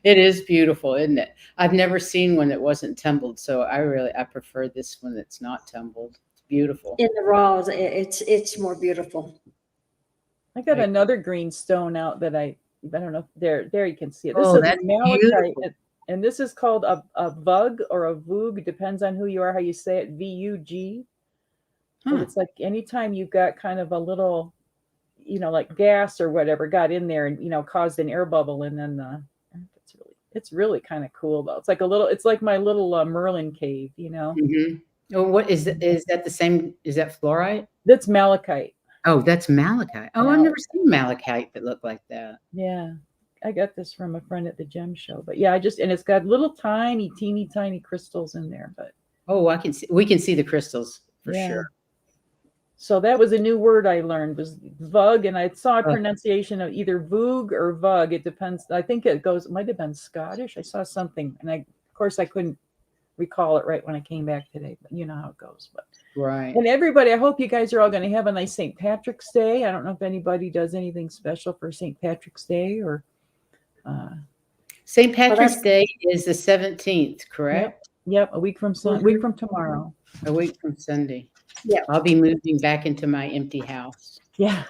Speaker 1: It is beautiful, isn't it? I've never seen one that wasn't tumbled, so I prefer this one that's not tumbled. It's beautiful.
Speaker 2: In the raws, it's more beautiful.
Speaker 3: I got another green stone out that I don't know. There you can see it.
Speaker 1: This is malachite,
Speaker 3: and this is called a vug or a vug, depends on who you are, how you say it. VUG. But it's like anytime you've got kind of a little, like gas or whatever got in there and caused an air bubble, and then it's really kind of cool though. It's like my little Merlin cave,
Speaker 1: Mm-hmm. Oh, what is that? Is that the same? Is that fluorite?
Speaker 3: That's malachite.
Speaker 1: Oh, that's malachite. Oh, I've never seen malachite that looked like that.
Speaker 3: Yeah. I got this from a friend at the gem show, but yeah, and it's got little tiny, teeny tiny crystals in there, but
Speaker 1: Oh, we can see the crystals for
Speaker 3: yeah.
Speaker 1: sure.
Speaker 3: So that was a new word I learned, was vug, and I saw a
Speaker 1: Oh.
Speaker 3: pronunciation of either voog or vug. It depends. I think it might have been Scottish. I saw something, and of course I couldn't recall it right when I came back today, but you know how it goes. But
Speaker 1: Right.
Speaker 3: and everybody, I hope you guys are all going to have a nice St. Patrick's Day. I don't know if anybody does anything special for St. Patrick's Day or.
Speaker 1: St. Patrick's Day is the 17th, correct?
Speaker 3: Yep, a week from tomorrow.
Speaker 1: A week from Sunday.
Speaker 2: Yeah.
Speaker 1: I'll be moving back into my empty house.
Speaker 3: Yeah,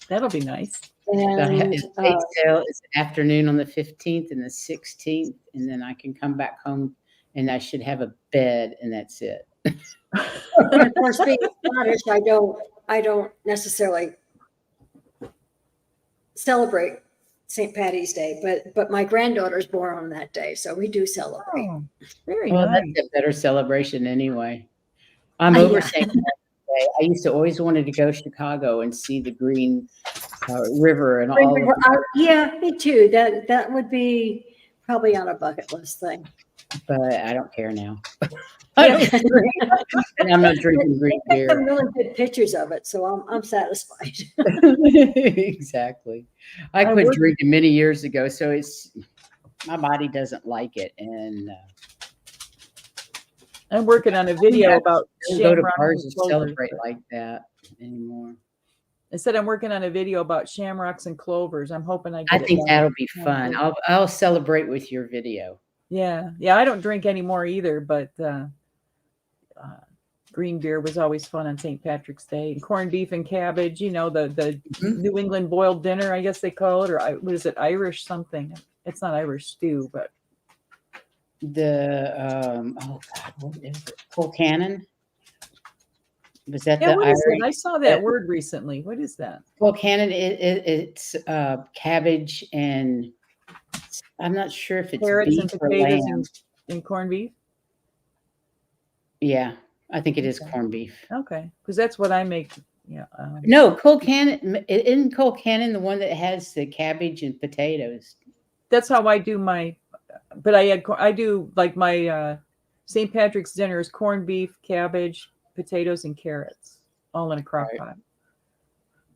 Speaker 3: that'll be nice.
Speaker 2: And
Speaker 1: The estate sale is afternoon on the 15th and the 16th, and then I can come back home and I should have a bed, and that's it.
Speaker 2: and of course, being Scottish, I don't necessarily celebrate St. Patty's Day, but my granddaughter's born on that day, so we do celebrate.
Speaker 3: Oh, very
Speaker 1: Well,
Speaker 3: nice.
Speaker 1: that's a better celebration anyway. I'm over
Speaker 2: Yeah.
Speaker 1: St. Patrick's Day. I used to always wanted to go to Chicago and see the Green River and all of that,
Speaker 2: Yeah, me too. That would be probably on a bucket list thing.
Speaker 1: but I don't care now. I don't drink, and I'm not drinking green
Speaker 2: Take some
Speaker 1: beer.
Speaker 2: really good pictures of it, so I'm satisfied.
Speaker 1: Exactly. I quit
Speaker 3: would-
Speaker 1: drinking many years ago, so my body doesn't like it, and
Speaker 3: I'm working on a video about
Speaker 1: I don't go to
Speaker 3: shamrocks
Speaker 1: bars
Speaker 3: and
Speaker 1: to
Speaker 3: clovers.
Speaker 1: celebrate like that anymore.
Speaker 3: I said I'm working on a video about shamrocks and clovers. I'm hoping I get
Speaker 1: I
Speaker 3: it
Speaker 1: think
Speaker 3: done.
Speaker 1: that'll be
Speaker 3: Yeah.
Speaker 1: fun. I'll celebrate with your video.
Speaker 3: Yeah. I don't drink anymore either, but green beer was always fun on St. Patrick's Day. And corned beef and cabbage, the
Speaker 1: Mhm.
Speaker 3: New England boiled dinner, I guess they call it, or what is it, Irish something? It's not Irish stew, but
Speaker 1: The oh God, what is it? Colcannon? Was that
Speaker 3: yeah,
Speaker 1: the
Speaker 3: what is
Speaker 1: Irish?
Speaker 3: it? I saw that word recently. What is that?
Speaker 1: Colcannon, it's cabbage, and I'm not sure if it's
Speaker 3: Carrots and
Speaker 1: beef or
Speaker 3: potatoes
Speaker 1: lamb.
Speaker 3: and corned beef?
Speaker 1: Yeah, I think it is
Speaker 3: Okay.
Speaker 1: corned beef.
Speaker 3: Okay, because that's what I make. Yeah.
Speaker 1: No, Colcannon, isn't Colcannon the one that has the cabbage and potatoes?
Speaker 3: That's how I do but I do like my St. Patrick's dinner is corned beef, cabbage, potatoes, and carrots, all in a crock
Speaker 1: Right.
Speaker 3: pot.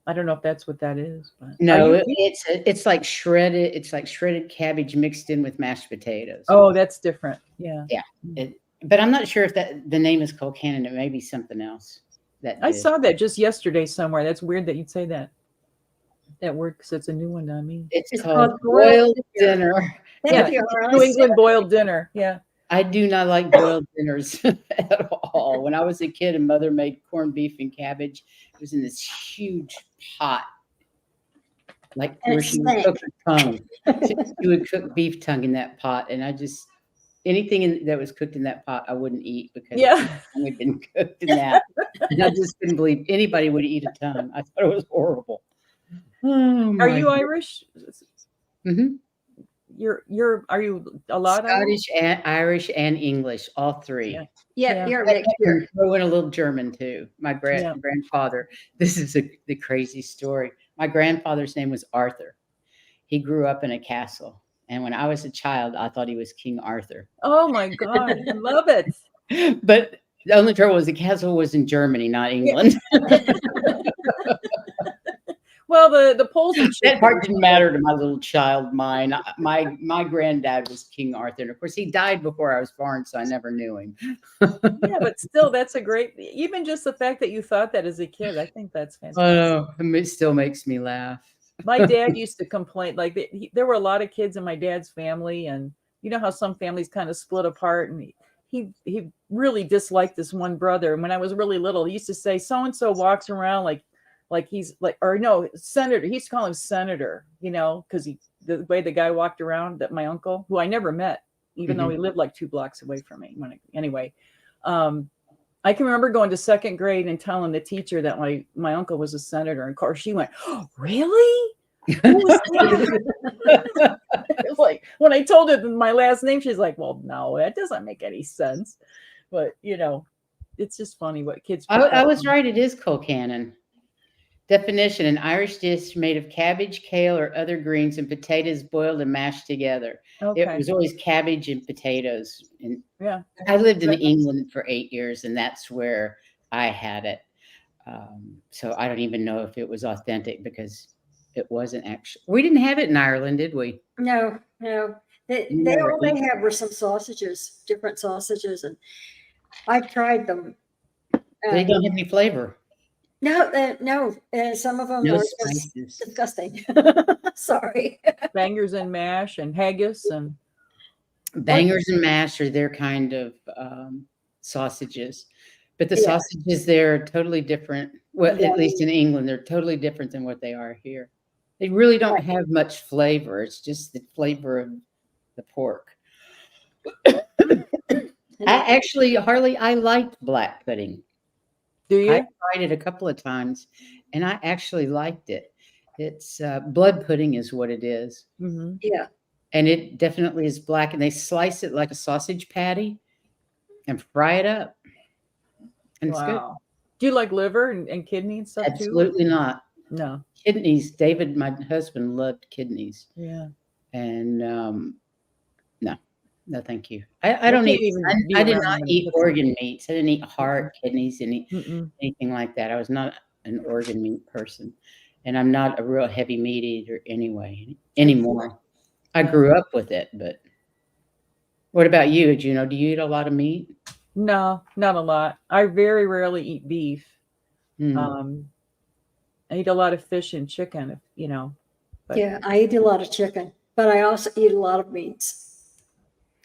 Speaker 3: I don't know if that's what that is, but
Speaker 1: No, it's like shredded. It's like shredded cabbage mixed in with mashed potatoes.
Speaker 3: oh, that's different. Yeah.
Speaker 1: But I'm not sure if the name is Colcannon. It may be something else.
Speaker 3: I saw that just yesterday somewhere. That's weird that you'd say that word because it's a new one to me.
Speaker 1: It's called boiled dinner.
Speaker 2: Thank you,
Speaker 3: New
Speaker 2: Rose.
Speaker 3: England boiled dinner. Yeah.
Speaker 1: I do not like boiled dinners at all. When I was a kid and mother made corned beef and cabbage, it was in this huge pot, like
Speaker 2: And
Speaker 1: where
Speaker 2: it
Speaker 1: she would
Speaker 2: stank.
Speaker 1: cook her tongue. She would cook beef tongue in that pot, and anything that was cooked in that pot, I wouldn't eat because
Speaker 3: Yeah.
Speaker 1: it had been cooked in that. And I just couldn't believe anybody would eat a tongue. I thought it was horrible. Oh,
Speaker 3: Are you Irish?
Speaker 1: Mm-hmm.
Speaker 3: Are you a lot Irish?
Speaker 1: Scottish, and Irish, and English, all three.
Speaker 3: Yeah.
Speaker 2: Yeah, you're a
Speaker 1: I
Speaker 2: mixture.
Speaker 1: can throw in a little German too. My
Speaker 3: Yeah.
Speaker 1: grandfather. This is the crazy story. My grandfather's name was Arthur. He grew up in a castle, and when I was a child, I thought he was King Arthur.
Speaker 3: Oh my God, I love it.
Speaker 1: But the only trouble was the castle was in Germany, not England.
Speaker 3: Well, the Poles and shit.
Speaker 1: That part didn't matter to my little child mind. My granddad was King Arthur, and of course, he died before I was born, so I never knew him.
Speaker 3: Yeah, but still, that's a great. Even just the fact that you thought that as a kid, I think that's fantastic.
Speaker 1: Oh, it still makes me laugh.
Speaker 3: My dad used to complain like there were a lot of kids in my dad's family, and you know how some families kind of split apart, and he really disliked this one brother. And when I was really little, he used to say so and so walks around like he's like, or no, senator. He used to call him senator, because the way the guy walked around, that my uncle, who I never met, even though he lived like 2 blocks away from me. Anyway, I can remember going to 2nd grade and telling the teacher that my uncle was a senator. And of course she went, oh, really? Who was that? It's like when I told her my last name, she's like, well, no, that doesn't make any sense. But it's just funny what kids.
Speaker 1: I was right. It is Colcannon. Definition: an Irish dish made of cabbage, kale, or other greens and potatoes boiled and mashed together. It
Speaker 3: Okay.
Speaker 1: was always cabbage and potatoes. And
Speaker 3: Yeah.
Speaker 1: I lived in England for 8 years, and that's where I had it. So I don't even know if it was authentic because it wasn't actually. We didn't have it in Ireland, did we?
Speaker 2: No. They all they had were some sausages, different sausages, and I tried them.
Speaker 1: They don't have any flavor.
Speaker 2: No, some of them
Speaker 1: No
Speaker 2: are
Speaker 1: spices.
Speaker 2: just disgusting. Sorry.
Speaker 3: Bangers and mash and haggis and
Speaker 1: Bangers and mash are their kind of sausages. But the
Speaker 2: Yeah.
Speaker 1: sausages there are totally different. Well,
Speaker 2: Yeah.
Speaker 1: at least in England, they're totally different than what they are here. They really don't have much flavor. It's just the flavor of the pork. I liked black pudding.
Speaker 3: do you?
Speaker 1: I tried it a couple of times, and I actually liked it. It's blood pudding is what it is.
Speaker 3: Mm-hmm.
Speaker 2: Yeah.
Speaker 1: And it definitely is black, and they slice it like a sausage patty and fry it up. And it's good.
Speaker 3: Wow. Do you like liver and kidney and stuff too?
Speaker 1: Absolutely not.
Speaker 3: No.
Speaker 1: Kidneys. David, my husband, loved kidneys.
Speaker 3: Yeah.
Speaker 1: And no, thank you. I don't
Speaker 3: can't
Speaker 1: eat.
Speaker 3: even be
Speaker 1: I did
Speaker 3: around
Speaker 1: not
Speaker 3: them.
Speaker 1: eat
Speaker 3: That's
Speaker 1: organ meats. I didn't eat heart, kidneys,
Speaker 3: Mm-mm.
Speaker 1: anything like that. I was not an organ meat person, and I'm not a real heavy meat eater anymore. I grew up with it, but what about you, Juno? Do you eat a lot of meat?
Speaker 3: No, not a lot. I very rarely eat beef.
Speaker 1: Mm.
Speaker 3: I eat a lot of fish and chicken, But,
Speaker 2: Yeah, I eat a lot of chicken, but I also eat a lot of meats.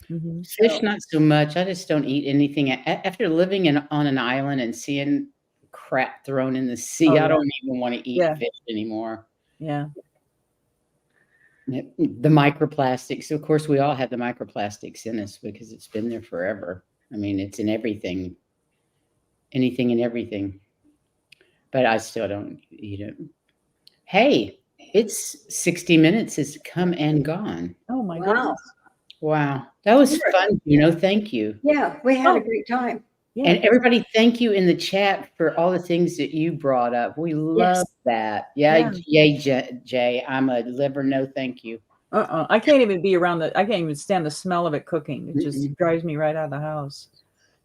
Speaker 3: Mhm.
Speaker 1: Fish, not so much. I just don't eat anything. After living on an island and seeing crap thrown in the sea,
Speaker 3: Oh,
Speaker 1: I
Speaker 3: yeah.
Speaker 1: don't even want to eat
Speaker 3: Yeah.
Speaker 1: fish anymore.
Speaker 3: Yeah.
Speaker 1: The microplastics, of course, we all have the microplastics in us because it's been there forever. I mean, it's in everything, anything and everything. But I still don't eat it. Hey, it's 60 minutes has come and gone.
Speaker 3: Oh my
Speaker 2: Wow.
Speaker 3: goodness.
Speaker 1: Wow. That was fun, Thank you.
Speaker 2: Yeah, we had a great time.
Speaker 3: Yeah.
Speaker 1: And everybody, thank you in the chat for all the things that you brought up. We love that. Yeah, Jay, I'm a liver. No, thank you.
Speaker 3: I can't even be around I can't even stand the smell of it cooking. It just drives me right out of the house.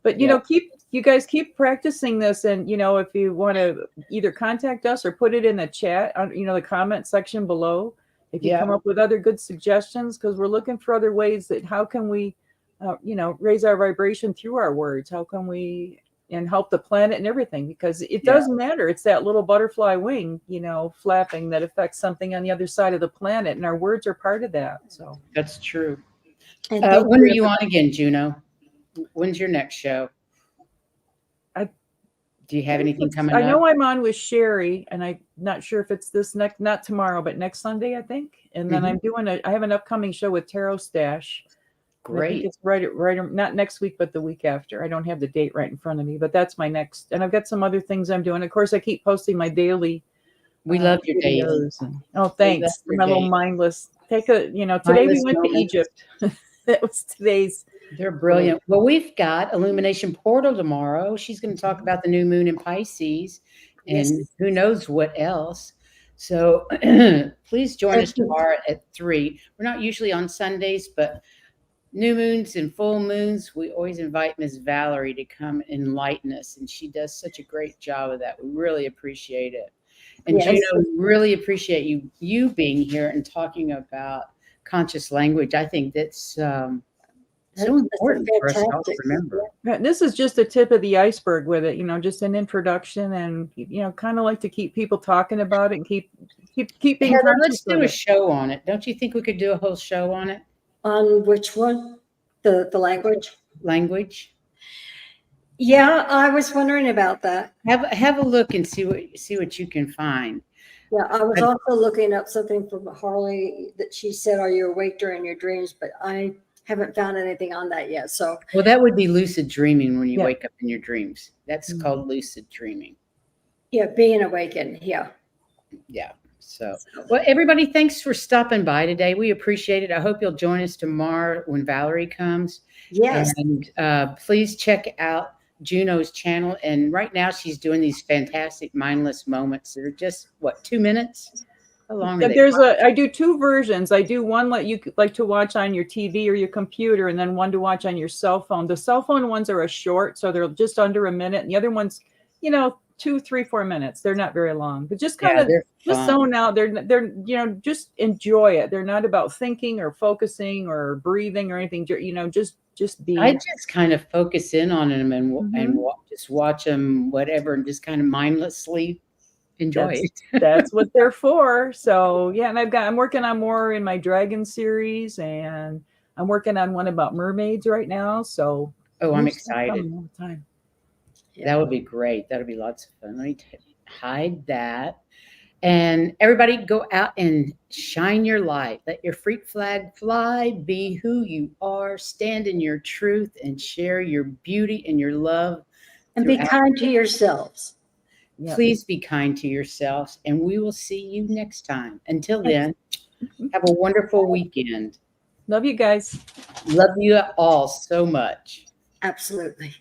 Speaker 3: But you guys keep practicing this, and if you want to either contact us or put it in the chat on the comment section below, if you come up with other good suggestions, because we're looking for other ways that how can we raise our vibration through our words, how can we and help the planet and everything, because it doesn't matter. It's that little butterfly wing, flapping that affects something on the other side of the planet, and our words are part of that. So
Speaker 1: that's true.
Speaker 2: And
Speaker 1: when are you on again, Juno? When's your next show? Do you have anything coming up?
Speaker 3: I know I'm on with Sherry, and I'm not sure if it's not tomorrow, but next Sunday, I think. And then I have an upcoming show with Tarot Stash.
Speaker 1: Great.
Speaker 3: I think it's right, not next week, but the week after. I don't have the date right in front of me, but that's my next. And I've got some other things I'm doing. Of course, I keep posting my daily.
Speaker 1: We love your daily.
Speaker 3: Thanks for my little mindless. Today we went to Egypt. That was today's.
Speaker 1: They're brilliant. Well, we've got Illumination Portal tomorrow. She's going to talk about the new moon in Pisces and who knows what else. So please join us tomorrow at 3. We're not usually on Sundays, but new moons and full moons, we always invite Ms. Valerie to come enlighten us. And she does such a great job of that. We really appreciate it. And Juno, really appreciate you being here and talking about conscious language. I think that's so important for us all to remember.
Speaker 3: This is just a tip of the iceberg with it, just an introduction, and kind of like to keep people talking about it and keep being
Speaker 1: Heather, let's do a show on it. Don't you think we could do a whole show on it?
Speaker 2: On which one? The language?
Speaker 1: Language.
Speaker 2: Yeah, I was wondering about that.
Speaker 1: Have a look and see what you can find.
Speaker 2: Yeah, I was also looking up something from Harley that she said, "Are you awake during your dreams?" But I haven't found anything on that yet. So,
Speaker 1: well, that would be lucid dreaming when you wake up in your dreams. That's called lucid dreaming.
Speaker 2: Yeah, being awakened. Yeah.
Speaker 1: Yeah. So, well, everybody, thanks for stopping by today. We appreciate it. I hope you'll join us tomorrow when Valerie comes.
Speaker 2: Yes.
Speaker 1: And please check out Juno's channel, and right now she's doing these fantastic mindless moments. They're just what, 2 minutes? How long are they?
Speaker 3: I do two versions. I do one that you like to watch on your TV or your computer, and then one to watch on your cell phone. The cell phone ones are a short, so they're just under a minute, and the other ones, 2, 3, 4 minutes. They're not very long, but just kind of just zone out. They're just enjoy it. They're not about thinking or focusing or breathing or anything. Just be.
Speaker 1: I just kind of focus in on them and just watch them, whatever, and just kind of mindlessly enjoy it.
Speaker 3: That's what they're for. So yeah, and I'm working on more in my dragon series, and I'm working on one about mermaids right now. So
Speaker 1: I'm excited
Speaker 3: all the time.
Speaker 1: That would be great. That would be lots of fun. Let me hide that. And everybody go out and shine your light. Let your freak flag fly. Be who you are. Stand in your truth and share your beauty and your love.
Speaker 2: And be kind to yourselves.
Speaker 1: Yep. Please be kind to yourselves, and we will see you next time. Until then, have a wonderful weekend.
Speaker 3: Love you guys.
Speaker 1: Love you all so much.
Speaker 2: Absolutely.